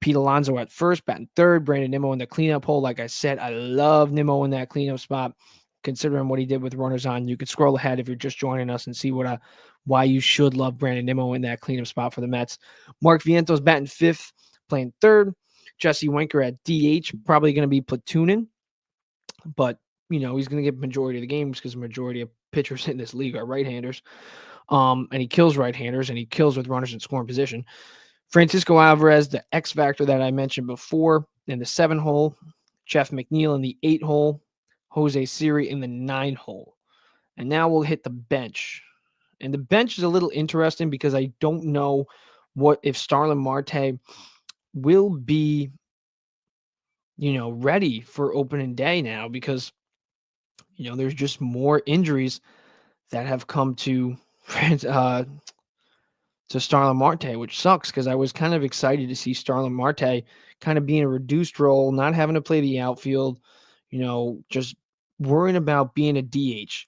Pete Alonso at first, batting third, Brandon Nimmo in the cleanup hole. Like I said, I love Nimmo in that cleanup spot. Considering what he did with runners on, you could scroll ahead if you're just joining us and see why you should love Brandon Nimmo in that cleanup spot for the Mets. Mark Vientos batting fifth, playing third. Jesse Winker at DH, probably going to be platooning, but he's going to get majority of the games because the majority of pitchers in this league are right-handers. And he kills right-handers and he kills with runners in scoring position. Francisco Alvarez, the X factor that I mentioned before, in the 7 hole. Jeff McNeil in the 8 hole. Jose Siri in the 9 hole. And now we'll hit the bench. And the bench is a little interesting because I don't know what if Starlin Marte will be, ready for opening day now because, there's just more injuries that have come to Starlin Marte, which sucks because I was kind of excited to see Starlin Marte kind of be in a reduced role, not having to play the outfield, just worrying about being a DH.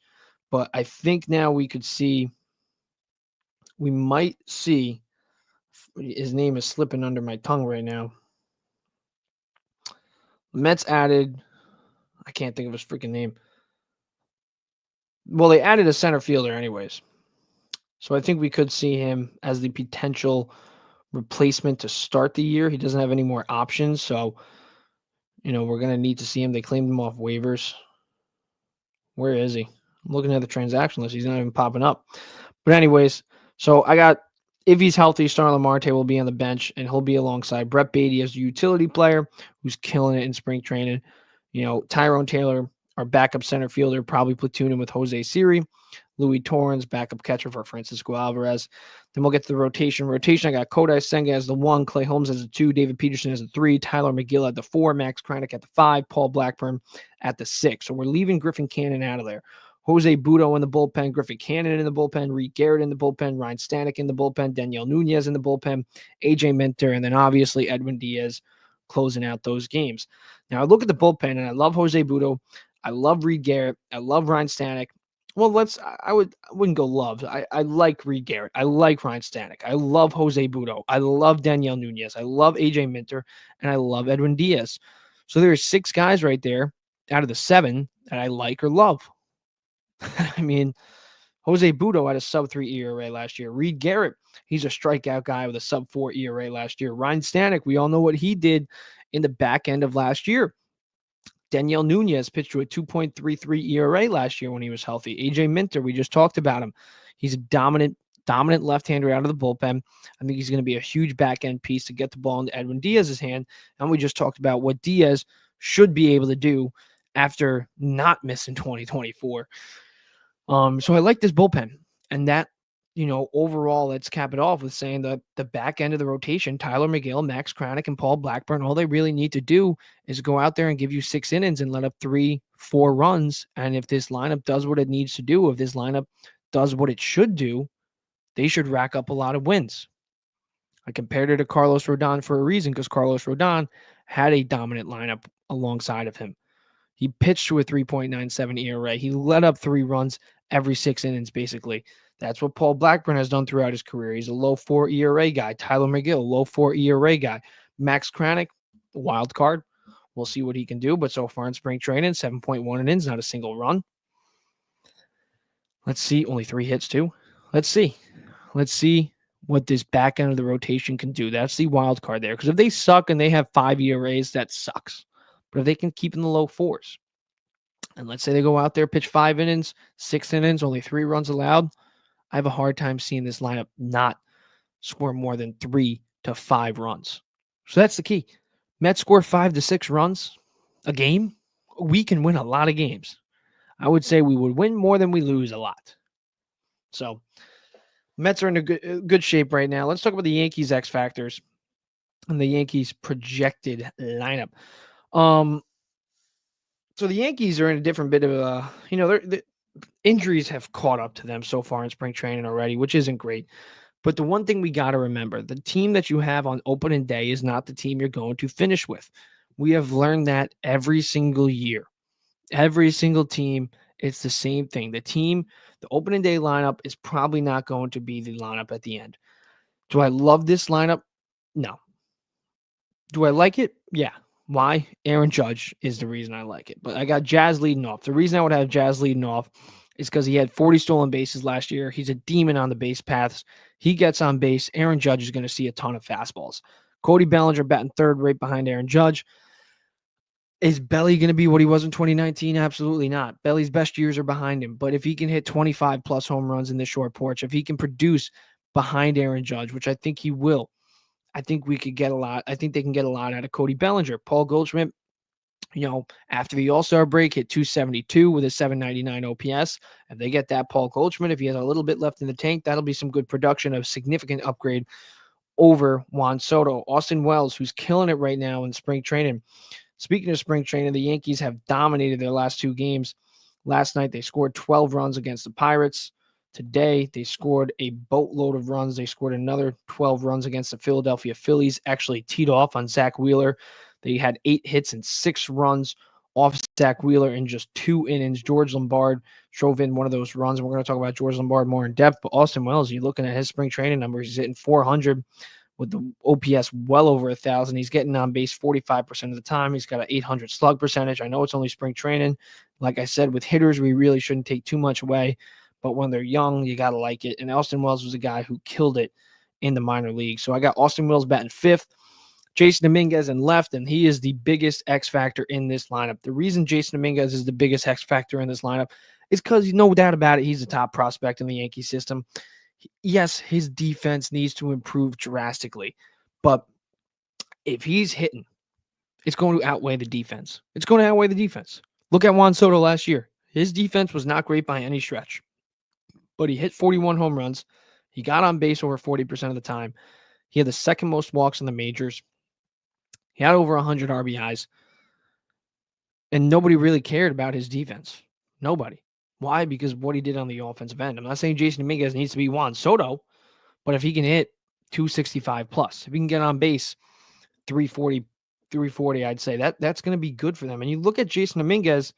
But I think now we might see, his name is slipping under my tongue right now. The Mets added, I can't think of his freaking name. Well, they added a center fielder anyways. So I think we could see him as the potential replacement to start the year. He doesn't have any more options. So, we're going to need to see him. They claimed him off waivers. Where is he? I'm looking at the transaction list. He's not even popping up. But anyways, so if he's healthy, Starlin Marte will be on the bench, and he'll be alongside Brett Beatty as the utility player who's killing it in spring training. Tyrone Taylor, our backup center fielder, probably platooning with Jose Siri. Louis Torrens, backup catcher for Francisco Alvarez. Then we'll get to the rotation. I got Kodai Senga as the 1, Clay Holmes as the 2, David Peterson as the 3, Tyler McGill at the 4, Max Kranick at the 5, Paul Blackburn at the 6. So we're leaving Griffin Cannon out of there. Jose Budo in the bullpen, Griffin Cannon in the bullpen, Reed Garrett in the bullpen, Ryan Stanek in the bullpen, Daniel Nunez in the bullpen, AJ Minter, and then obviously Edwin Diaz closing out those games. Now I look at the bullpen and I love Jose Budo. I love Reed Garrett. I love Ryan Stanek. Well, I wouldn't go love. I like Reed Garrett. I like Ryan Stanek. I love Jose Budo. I love Danielle Nunez. I love AJ Minter, and I love Edwin Diaz. So there are 6 guys right there out of the 7 that I like or love. I mean, Jose Budo had a sub-3 ERA last year. Reed Garrett, he's a strikeout guy with a sub-4 ERA last year. Ryan Stanek, we all know what he did in the back end of last year. Danielle Nunez pitched to a 2.33 ERA last year when he was healthy. AJ Minter, we just talked about him. He's a dominant left-hander out of the bullpen. I think he's going to be a huge back-end piece to get the ball into Edwin Diaz's hand. And we just talked about what Diaz should be able to do after not missing 2024. So I like this bullpen, and that, overall, let's cap it off with saying that the back end of the rotation, Tyler McGill, Max Kranick, and Paul Blackburn, all they really need to do is go out there and give you 6 innings and let up 3-4 runs. And if this lineup does what it needs to do, if this lineup does what it should do, they should rack up a lot of wins. I compared it to Carlos Rodon for a reason, because Carlos Rodon had a dominant lineup alongside of him. He pitched to a 3.97 ERA. He let up 3 runs every 6 innings, basically. That's what Paul Blackburn has done throughout his career. He's a low 4 ERA guy. Tyler McGill, low 4 ERA guy. Max Kranick, wild card. We'll see what he can do. But so far in spring training, 7.1 innings, not a single run. Let's see. Only 3 hits, too. Let's see. Let's see what this back end of the rotation can do. That's the wild card there. Because if they suck and they have 5 ERAs, that sucks. But if they can keep in the low 4s, and let's say they go out there, pitch 5 innings, 6 innings, only 3 runs allowed, I have a hard time seeing this lineup not score more than 3 to 5 runs. So that's the key. Mets score 5 to 6 runs a game. We can win a lot of games. I would say we would win more than we lose a lot. So Mets are in a good shape right now. Let's talk about the Yankees X factors and the Yankees projected lineup. So the Yankees are in a different bit of a, the injuries have caught up to them so far in spring training already, which isn't great. But the one thing we got to remember, the team that you have on opening day is not the team you're going to finish with. We have learned that every single year. Every single team, it's the same thing. The opening day lineup is probably not going to be the lineup at the end. Do I love this lineup? No. Do I like it? Yeah. Why? Aaron Judge is the reason I like it. But I got Jazz leading off. The reason I would have Jazz leading off is because he had 40 stolen bases last year. He's a demon on the base paths. He gets on base. Aaron Judge is going to see a ton of fastballs. Cody Bellinger batting third right behind Aaron Judge. Is Belly going to be what he was in 2019? Absolutely not. Belly's best years are behind him. But if he can hit 25 plus home runs in this short porch, if he can produce behind Aaron Judge, which I think he will, I think we could get a lot. I think they can get a lot out of Cody Bellinger. Paul Goldschmidt, after the All-Star break, hit 272 with a 799 OPS. If they get that Paul Goldschmidt, if he has a little bit left in the tank, that'll be some good production, a significant upgrade over Juan Soto. Austin Wells, who's killing it right now in spring training. Speaking of spring training, the Yankees have dominated their last 2 games. Last night, they scored 12 runs against the Pirates. Today, they scored a boatload of runs. They scored another 12 runs against the Philadelphia Phillies, actually teed off on Zach Wheeler. They had 8 hits and 6 runs off Zach Wheeler in just 2 innings. George Lombard drove in one of those runs, and we're going to talk about George Lombard more in depth. But Austin Wells, you're looking at his spring training numbers. He's hitting 400 with the OPS well over 1,000. He's getting on base 45% of the time. He's got an 800 slug percentage. I know it's only spring training. Like I said, with hitters, we really shouldn't take too much away. But when they're young, you got to like it. And Austin Wells was a guy who killed it in the minor league. So I got Austin Wells batting 5th, Jason Dominguez in left, and he is the biggest X factor in this lineup. The reason Jason Dominguez is the biggest X factor in this lineup is because, no doubt about it, he's the top prospect in the Yankee system. Yes, his defense needs to improve drastically. But if he's hitting, it's going to outweigh the defense. It's going to outweigh the defense. Look at Juan Soto last year. His defense was not great by any stretch. But he hit 41 home runs. He got on base over 40% of the time. He had the second most walks in the majors. He had over 100 RBIs. And nobody really cared about his defense. Nobody. Why? Because of what he did on the offensive end. I'm not saying Jason Dominguez needs to be Juan Soto, but if he can hit 265 plus, if he can get on base 340, I'd say that's going to be good for them. And you look at Jason Dominguez,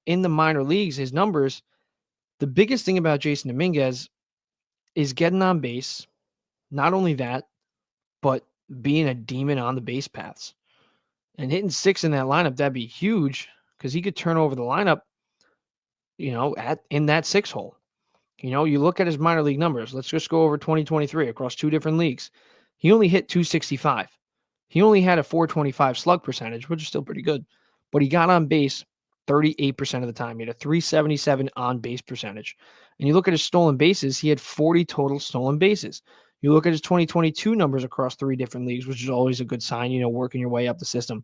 in the minor leagues, his numbers, the biggest thing about Jason Dominguez is getting on base. Not only that, but being a demon on the base paths. And hitting 6 in that lineup, that'd be huge because he could turn over the lineup, in that 6 hole. You look at his minor league numbers. Let's just go over 2023 across 2 different leagues. He only hit 265. He only had a 425 slug percentage, which is still pretty good. But he got on base 38% of the time. He had a 377 on base percentage. And you look at his stolen bases, he had 40 total stolen bases. You look at his 2022 numbers across 3 different leagues, which is always a good sign, working your way up the system.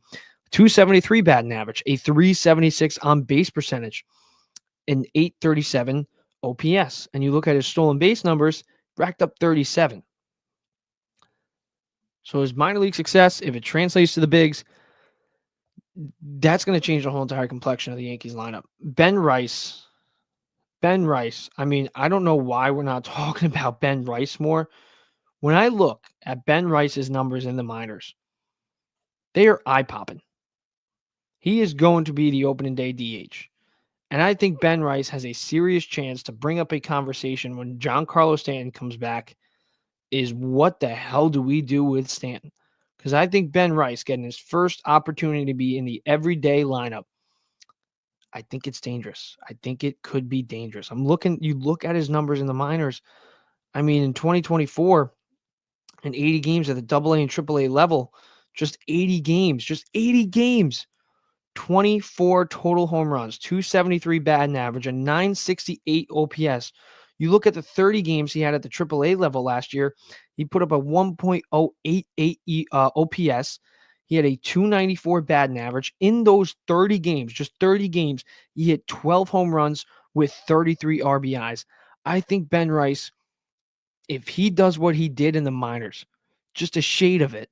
273 batting average, a 376 on base percentage, an 837 OPS. And you look at his stolen base numbers, racked up 37. So his minor league success, if it translates to the bigs, that's going to change the whole entire complexion of the Yankees lineup. Ben Rice. I mean, I don't know why we're not talking about Ben Rice more. When I look at Ben Rice's numbers in the minors, they are eye-popping. He is going to be the opening day DH. And I think Ben Rice has a serious chance to bring up a conversation when Giancarlo Stanton comes back is what the hell do we do with Stanton? Because I think Ben Rice getting his first opportunity to be in the everyday lineup, I think it's dangerous. I think it could be dangerous. You look at his numbers in the minors. I mean, in 2024, in 80 games at the AA and AAA level, just 80 games, 24 total home runs, 273 batting average, a 968 OPS. You look at the 30 games he had at the AAA level last year, he put up a 1.088 OPS. He had a 294 batting average. In those 30 games, just 30 games, he hit 12 home runs with 33 RBIs. I think Ben Rice, if he does what he did in the minors, just a shade of it,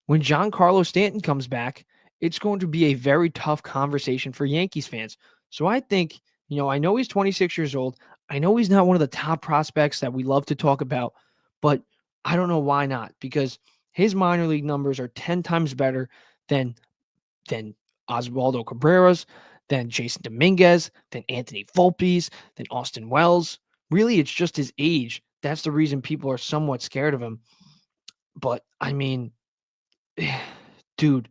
when Giancarlo Stanton comes back, it's going to be a very tough conversation for Yankees fans. So I think, I know he's 26 years old. I know he's not one of the top prospects that we love to talk about, but I don't know why not, because his minor league numbers are 10 times better than Oswaldo Cabrera's, than Jason Dominguez, than Anthony Volpe's, than Austin Wells. Really, it's just his age. That's the reason people are somewhat scared of him. But, I mean, dude,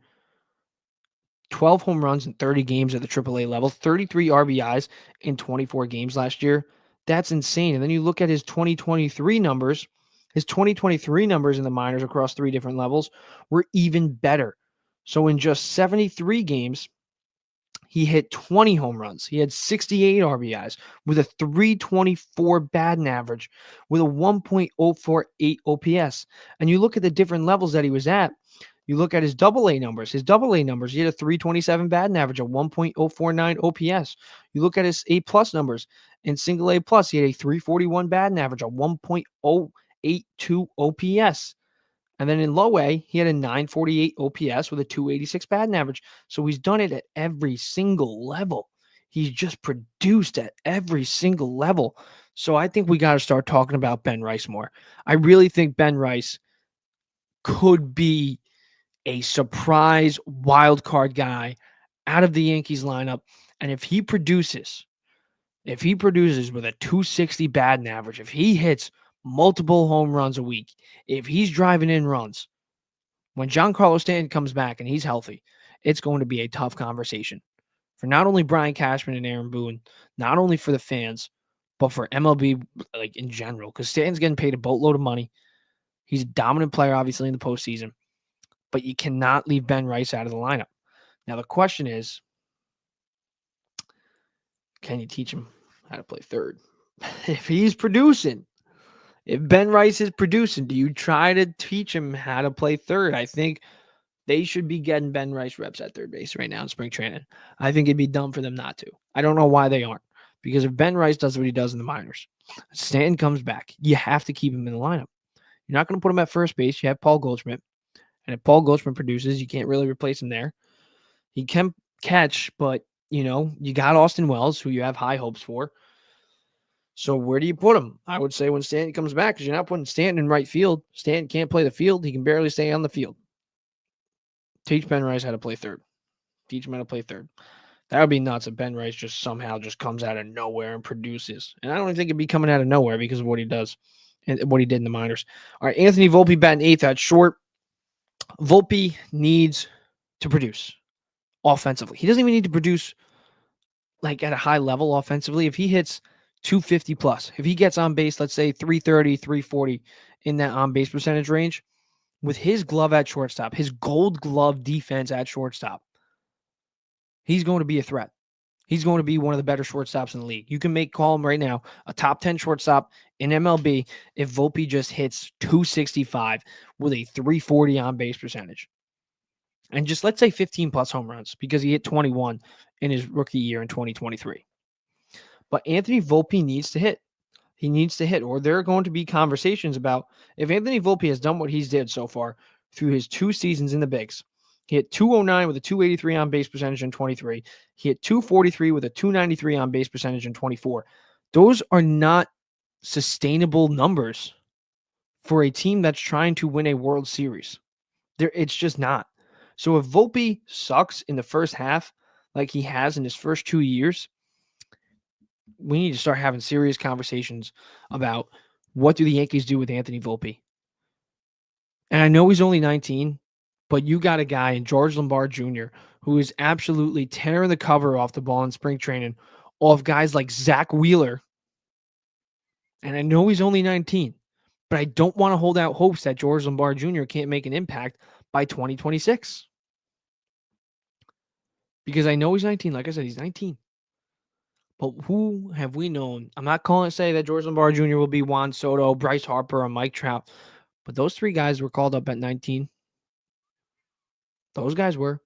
12 home runs in 30 games at the AAA level, 33 RBIs in 24 games last year. That's insane. And then you look at his 2023 numbers. His 2023 numbers in the minors across 3 different levels were even better. So in just 73 games, he hit 20 home runs. He had 68 RBIs with a 324 batting average with a 1.048 OPS. And you look at the different levels that he was at. You look at his AA numbers. He had a 327 batting average, a 1.049 OPS. You look at his A+ numbers. In single A+, he had a 341 batting average, a 1.082 OPS. And then in low A, he had a 948 OPS with a 286 batting average. So he's done it at every single level. He's just produced at every single level. So I think we got to start talking about Ben Rice more. I really think Ben Rice could be a surprise wild card guy out of the Yankees lineup. And if he produces with a 260 batting average, if he hits multiple home runs a week, if he's driving in runs, when Giancarlo Stanton comes back and he's healthy, it's going to be a tough conversation for not only Brian Cashman and Aaron Boone, not only for the fans, but for MLB in general, because Stanton's getting paid a boatload of money. He's a dominant player, obviously, in the postseason. But you cannot leave Ben Rice out of the lineup. Now, the question is, can you teach him how to play third? If Ben Rice is producing, do you try to teach him how to play third? I think they should be getting Ben Rice reps at third base right now in spring training. I think it'd be dumb for them not to. I don't know why they aren't. Because if Ben Rice does what he does in the minors, Stanton comes back, you have to keep him in the lineup. You're not going to put him at first base. You have Paul Goldschmidt. And if Paul Goldschmidt produces, you can't really replace him there. He can catch, but, you got Austin Wells, who you have high hopes for. So where do you put him? I would say when Stanton comes back, because you're not putting Stanton in right field. Stanton can't play the field. He can barely stay on the field. Teach Ben Rice how to play third. Teach him how to play third. That would be nuts if Ben Rice just somehow just comes out of nowhere and produces. And I don't even think it'd be coming out of nowhere because of what he does and what he did in the minors. All right, Anthony Volpe batting eighth at short. Volpe needs to produce offensively. He doesn't even need to produce like at a high level offensively. If he hits 250 plus, if he gets on base, let's say 330, 340 in that on base percentage range, with his glove at shortstop, his gold glove defense at shortstop, he's going to be a threat. He's going to be one of the better shortstops in the league. You can call him right now a top 10 shortstop in MLB if Volpe just hits 265 with a 340 on base percentage. And just let's say 15 plus home runs because he hit 21 in his rookie year in 2023. But Anthony Volpe needs to hit. He needs to hit, or there are going to be conversations about if Anthony Volpe has done what he's did so far through his 2 seasons in the bigs. He hit 209 with a 283 on base percentage in 23. He hit 243 with a 293 on base percentage in 24. Those are not sustainable numbers for a team that's trying to win a World Series. It's just not. So if Volpe sucks in the first half like he has in his first 2 years, we need to start having serious conversations about what do the Yankees do with Anthony Volpe. And I know he's only 19, but you got a guy in George Lombard Jr. who is absolutely tearing the cover off the ball in spring training off guys like Zach Wheeler. And I know he's only 19, but I don't want to hold out hopes that George Lombard Jr. can't make an impact by 2026. Because I know he's 19. Like I said, he's 19. But who have we known? I'm not calling it say that George Lombard Jr. will be Juan Soto, Bryce Harper, or Mike Trout. But those 3 guys were called up at 19. Those guys were.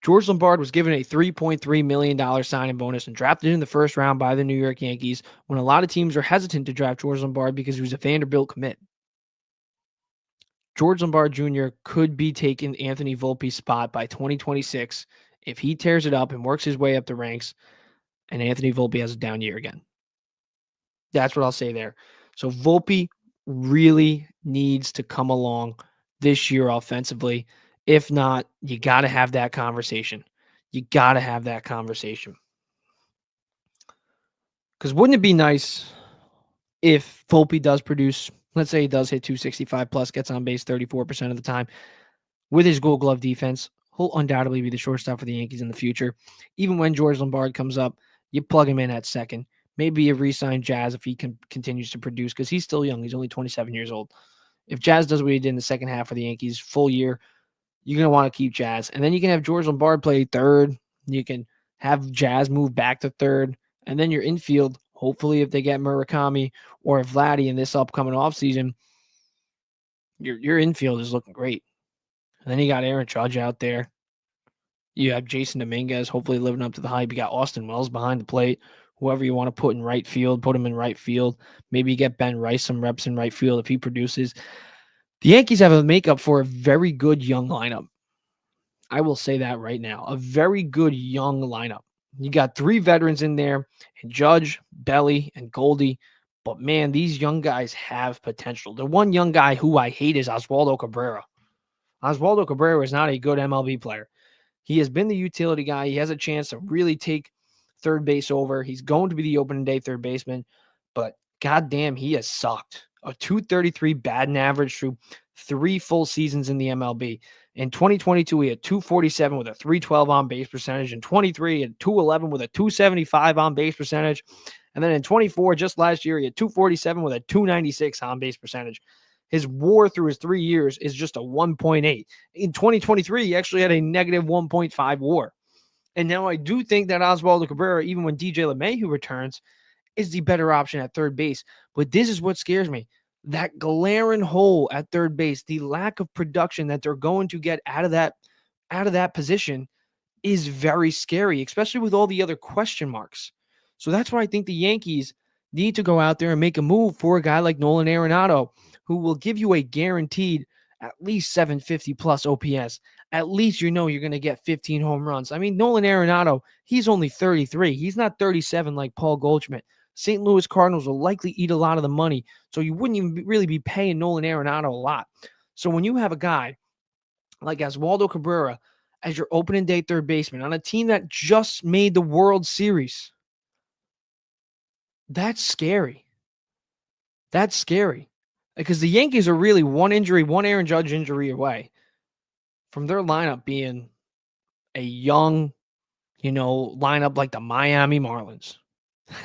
George Lombard was given a $3.3 million signing bonus and drafted in the first round by the New York Yankees when a lot of teams are hesitant to draft George Lombard because he was a Vanderbilt commit. George Lombard Jr. could be taking Anthony Volpe's spot by 2026 if he tears it up and works his way up the ranks and Anthony Volpe has a down year again. That's what I'll say there. So Volpe really needs to come along this year offensively. If not, you got to have that conversation. You got to have that conversation. Because wouldn't it be nice if Volpe does produce, let's say he does hit 265 plus, gets on base 34% of the time with his gold glove defense, he'll undoubtedly be the shortstop for the Yankees in the future. Even when George Lombard comes up, you plug him in at second. Maybe you re-sign Jazz if he continues to produce because he's still young. He's only 27 years old. If Jazz does what he did in the second half for the Yankees, full year, you're going to want to keep Jazz. And then you can have George Lombard play third. You can have Jazz move back to third. And then your infield, hopefully if they get Murakami or Vladdy in this upcoming offseason, your infield is looking great. And then you got Aaron Judge out there. You have Jason Dominguez hopefully living up to the hype. You got Austin Wells behind the plate. Whoever you want to put in right field, put him in right field. Maybe you get Ben Rice some reps in right field if he produces. The Yankees have a makeup for a very good young lineup. I will say that right now. A very good young lineup. You got 3 veterans in there, and Judge, Belly, and Goldie. But, man, these young guys have potential. The one young guy who I hate is Oswaldo Cabrera. Oswaldo Cabrera is not a good MLB player. He has been the utility guy. He has a chance to really take third base over. He's going to be the opening day third baseman, but goddamn, he has sucked. A 233 batting average through 3 full seasons in the MLB. In 2022, he had 247 with a 312 on base percentage. In 23, he had 211 with a 275 on base percentage. And then in 24, just last year, he had 247 with a 296 on base percentage. His WAR through his 3 years is just a 1.8. In 2023, he actually had a negative 1.5 WAR. And now I do think that Oswaldo Cabrera, even when DJ LeMahieu returns, is the better option at third base. But this is what scares me. That glaring hole at third base, the lack of production that they're going to get out of that position is very scary, especially with all the other question marks. So that's why I think the Yankees need to go out there and make a move for a guy like Nolan Arenado, who will give you a guaranteed at least 750 plus OPS. At least you know you're going to get 15 home runs. I mean, Nolan Arenado, he's only 33. He's not 37 like Paul Goldschmidt. St. Louis Cardinals will likely eat a lot of the money, so you wouldn't even really be paying Nolan Arenado a lot. So when you have a guy like Oswaldo Cabrera as your opening day third baseman on a team that just made the World Series. That's scary. That's scary. Because the Yankees are really one Aaron Judge injury away from their lineup being a young, lineup like the Miami Marlins.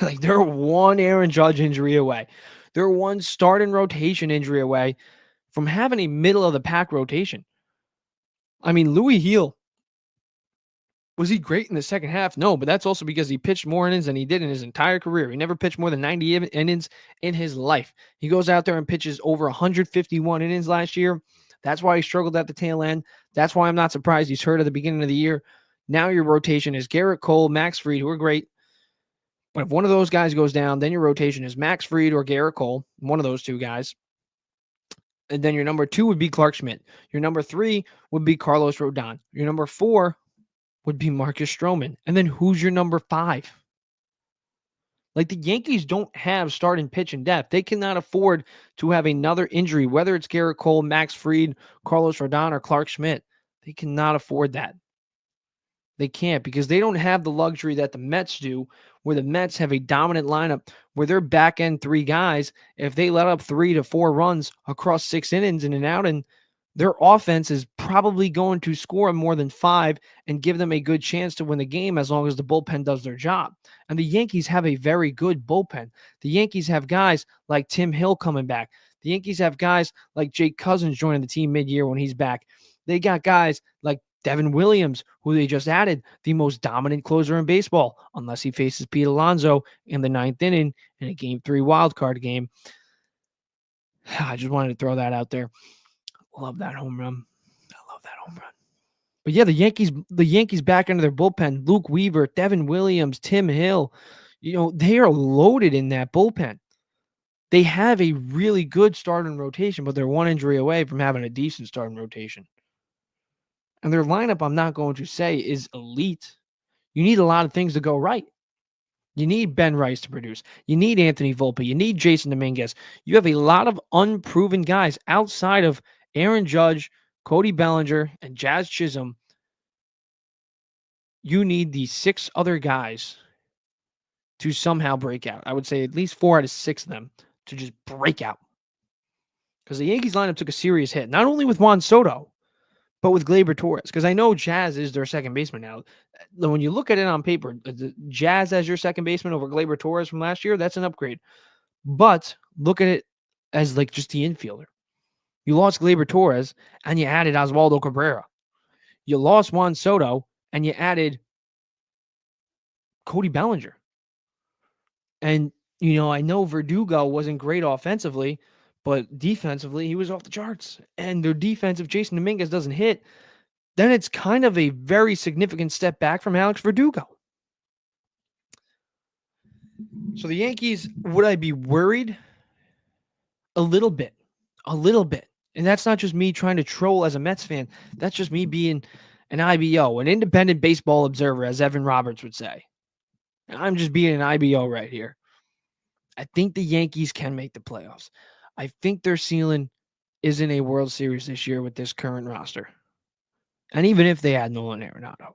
Like they're one Aaron Judge injury away. They're one start and rotation injury away from having a middle of the pack rotation. I mean, Louis Heel, was he great in the second half? No, but that's also because he pitched more innings than he did in his entire career. He never pitched more than 90 innings in his life. He goes out there and pitches over 151 innings last year. That's why he struggled at the tail end. That's why I'm not surprised he's hurt at the beginning of the year. Now your rotation is Garrett Cole, Max Fried, who are great. But if one of those guys goes down, then your rotation is Max Fried or Garrett Cole, one of those two guys. And then your number 2 would be Clark Schmidt. Your number 3 would be Carlos Rodon. Your number 4 would be Marcus Stroman. And then who's your number 5? Like the Yankees don't have starting pitching depth. They cannot afford to have another injury, whether it's Garrett Cole, Max Fried, Carlos Rodon, or Clark Schmidt. They cannot afford that. They can't because they don't have the luxury that the Mets do, where the Mets have a dominant lineup where their back end 3 guys, if they let up 3 to 4 runs across 6 innings in an outing, their offense is probably going to score more than 5 and give them a good chance to win the game as long as the bullpen does their job. And the Yankees have a very good bullpen. The Yankees have guys like Tim Hill coming back. The Yankees have guys like Jake Cousins joining the team mid-year when he's back. They got guys like Devin Williams, who they just added, the most dominant closer in baseball, unless he faces Pete Alonso in the 9th inning in a Game 3 wildcard game. I just wanted to throw that out there. Love that home run. I love that home run. But yeah, the Yankees back into their bullpen, Luke Weaver, Devin Williams, Tim Hill, they are loaded in that bullpen. They have a really good starting rotation, but they're one injury away from having a decent starting rotation. And their lineup, I'm not going to say is elite. You need a lot of things to go right. You need Ben Rice to produce. You need Anthony Volpe. You need Jason Dominguez. You have a lot of unproven guys outside of Aaron Judge, Cody Bellinger, and Jazz Chisholm. You need these 6 other guys to somehow break out. I would say at least 4 out of 6 of them to just break out. Because the Yankees lineup took a serious hit, not only with Juan Soto, but with Gleyber Torres. Because I know Jazz is their second baseman now. When you look at it on paper, Jazz as your second baseman over Gleyber Torres from last year, that's an upgrade. But look at it as like just the infielder. You lost Gleyber Torres and you added Oswaldo Cabrera. You lost Juan Soto and you added Cody Bellinger. And, I know Verdugo wasn't great offensively, but defensively, he was off the charts. And their defense, if Jason Dominguez doesn't hit, then it's kind of a very significant step back from Alex Verdugo. So the Yankees, would I be worried? A little bit. And that's not just me trying to troll as a Mets fan. That's just me being an IBO, an independent baseball observer, as Evan Roberts would say. And I'm just being an IBO right here. I think the Yankees can make the playoffs. I think their ceiling is in a World Series this year with this current roster. And even if they add Nolan Arenado.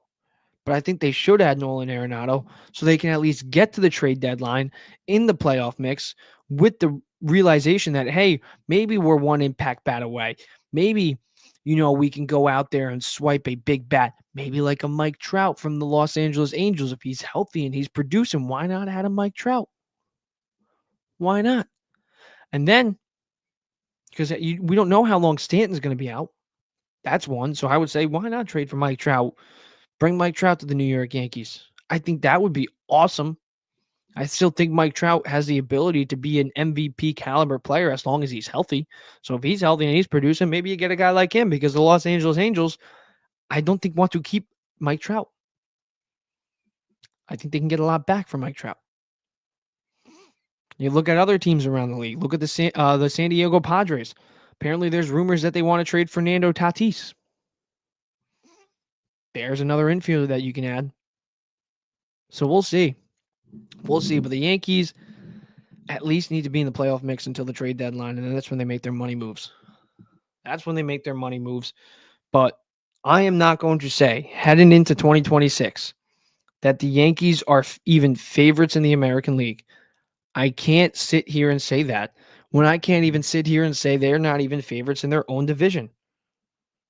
But I think they should add Nolan Arenado so they can at least get to the trade deadline in the playoff mix with the realization that, hey, maybe we're one impact bat away. Maybe, we can go out there and swipe a big bat, maybe like a Mike Trout from the Los Angeles Angels. If he's healthy and he's producing, why not add a Mike Trout? Why not? And then, because we don't know how long Stanton's going to be out. That's one. So I would say, why not trade for Mike Trout? Bring Mike Trout to the New York Yankees. I think that would be awesome. I still think Mike Trout has the ability to be an MVP caliber player as long as he's healthy. So if he's healthy and he's producing, maybe you get a guy like him because the Los Angeles Angels, I don't think want to keep Mike Trout. I think they can get a lot back for Mike Trout. You look at other teams around the league. Look at the San Diego Padres. Apparently, there's rumors that they want to trade Fernando Tatis. There's another infielder that you can add. So we'll see. We'll see. But the Yankees at least need to be in the playoff mix until the trade deadline, and then that's when they make their money moves. But I am not going to say heading into 2026 that the Yankees are even favorites in the American League. I can't sit here and say that when I can't even sit here and say they're not even favorites in their own division.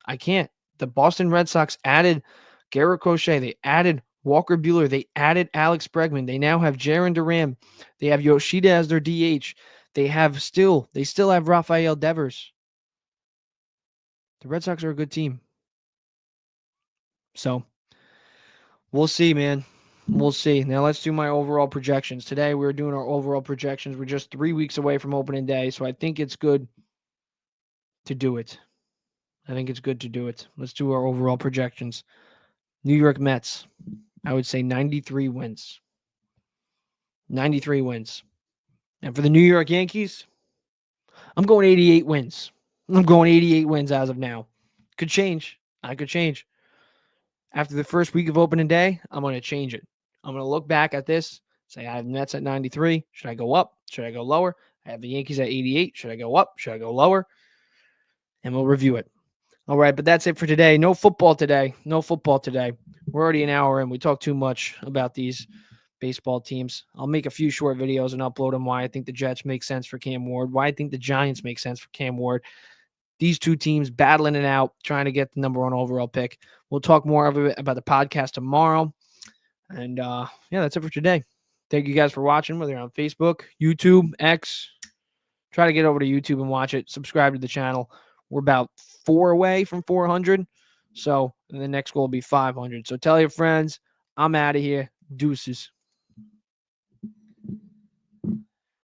I can't. The Boston Red Sox added Garrett Crochet. They added Walker Buehler. They added Alex Bregman. They now have Jaron Duran. They have Yoshida as their DH. They still have Rafael Devers. The Red Sox are a good team. So we'll see, man. We'll see. Now let's do my overall projections. Today we're doing our overall projections. We're just 3 weeks away from opening day, so I think it's good to do it. Let's do our overall projections. New York Mets, I would say 93 wins. 93 wins. And for the New York Yankees, I'm going 88 wins. I'm going 88 wins as of now. Could change. I could change. After the first week of opening day, I'm going to change it. I'm going to look back at this, say I have Mets at 93. Should I go up? Should I go lower? I have the Yankees at 88. Should I go up? Should I go lower? And we'll review it. All right, but that's it for today. No football today. We're already an hour in. We talked too much about these baseball teams. I'll make a few short videos and upload them why I think the Jets make sense for Cam Ward, why I think the Giants make sense for Cam Ward. These two teams battling it out, trying to get the number one overall pick. We'll talk more about the podcast tomorrow. And yeah, that's it for today. Thank you guys for watching, whether you're on Facebook, YouTube, X. Try to get over to YouTube and watch it. Subscribe to the channel. We're about 4 away from 400. So the next goal will be 500. So tell your friends, I'm out of here. Deuces.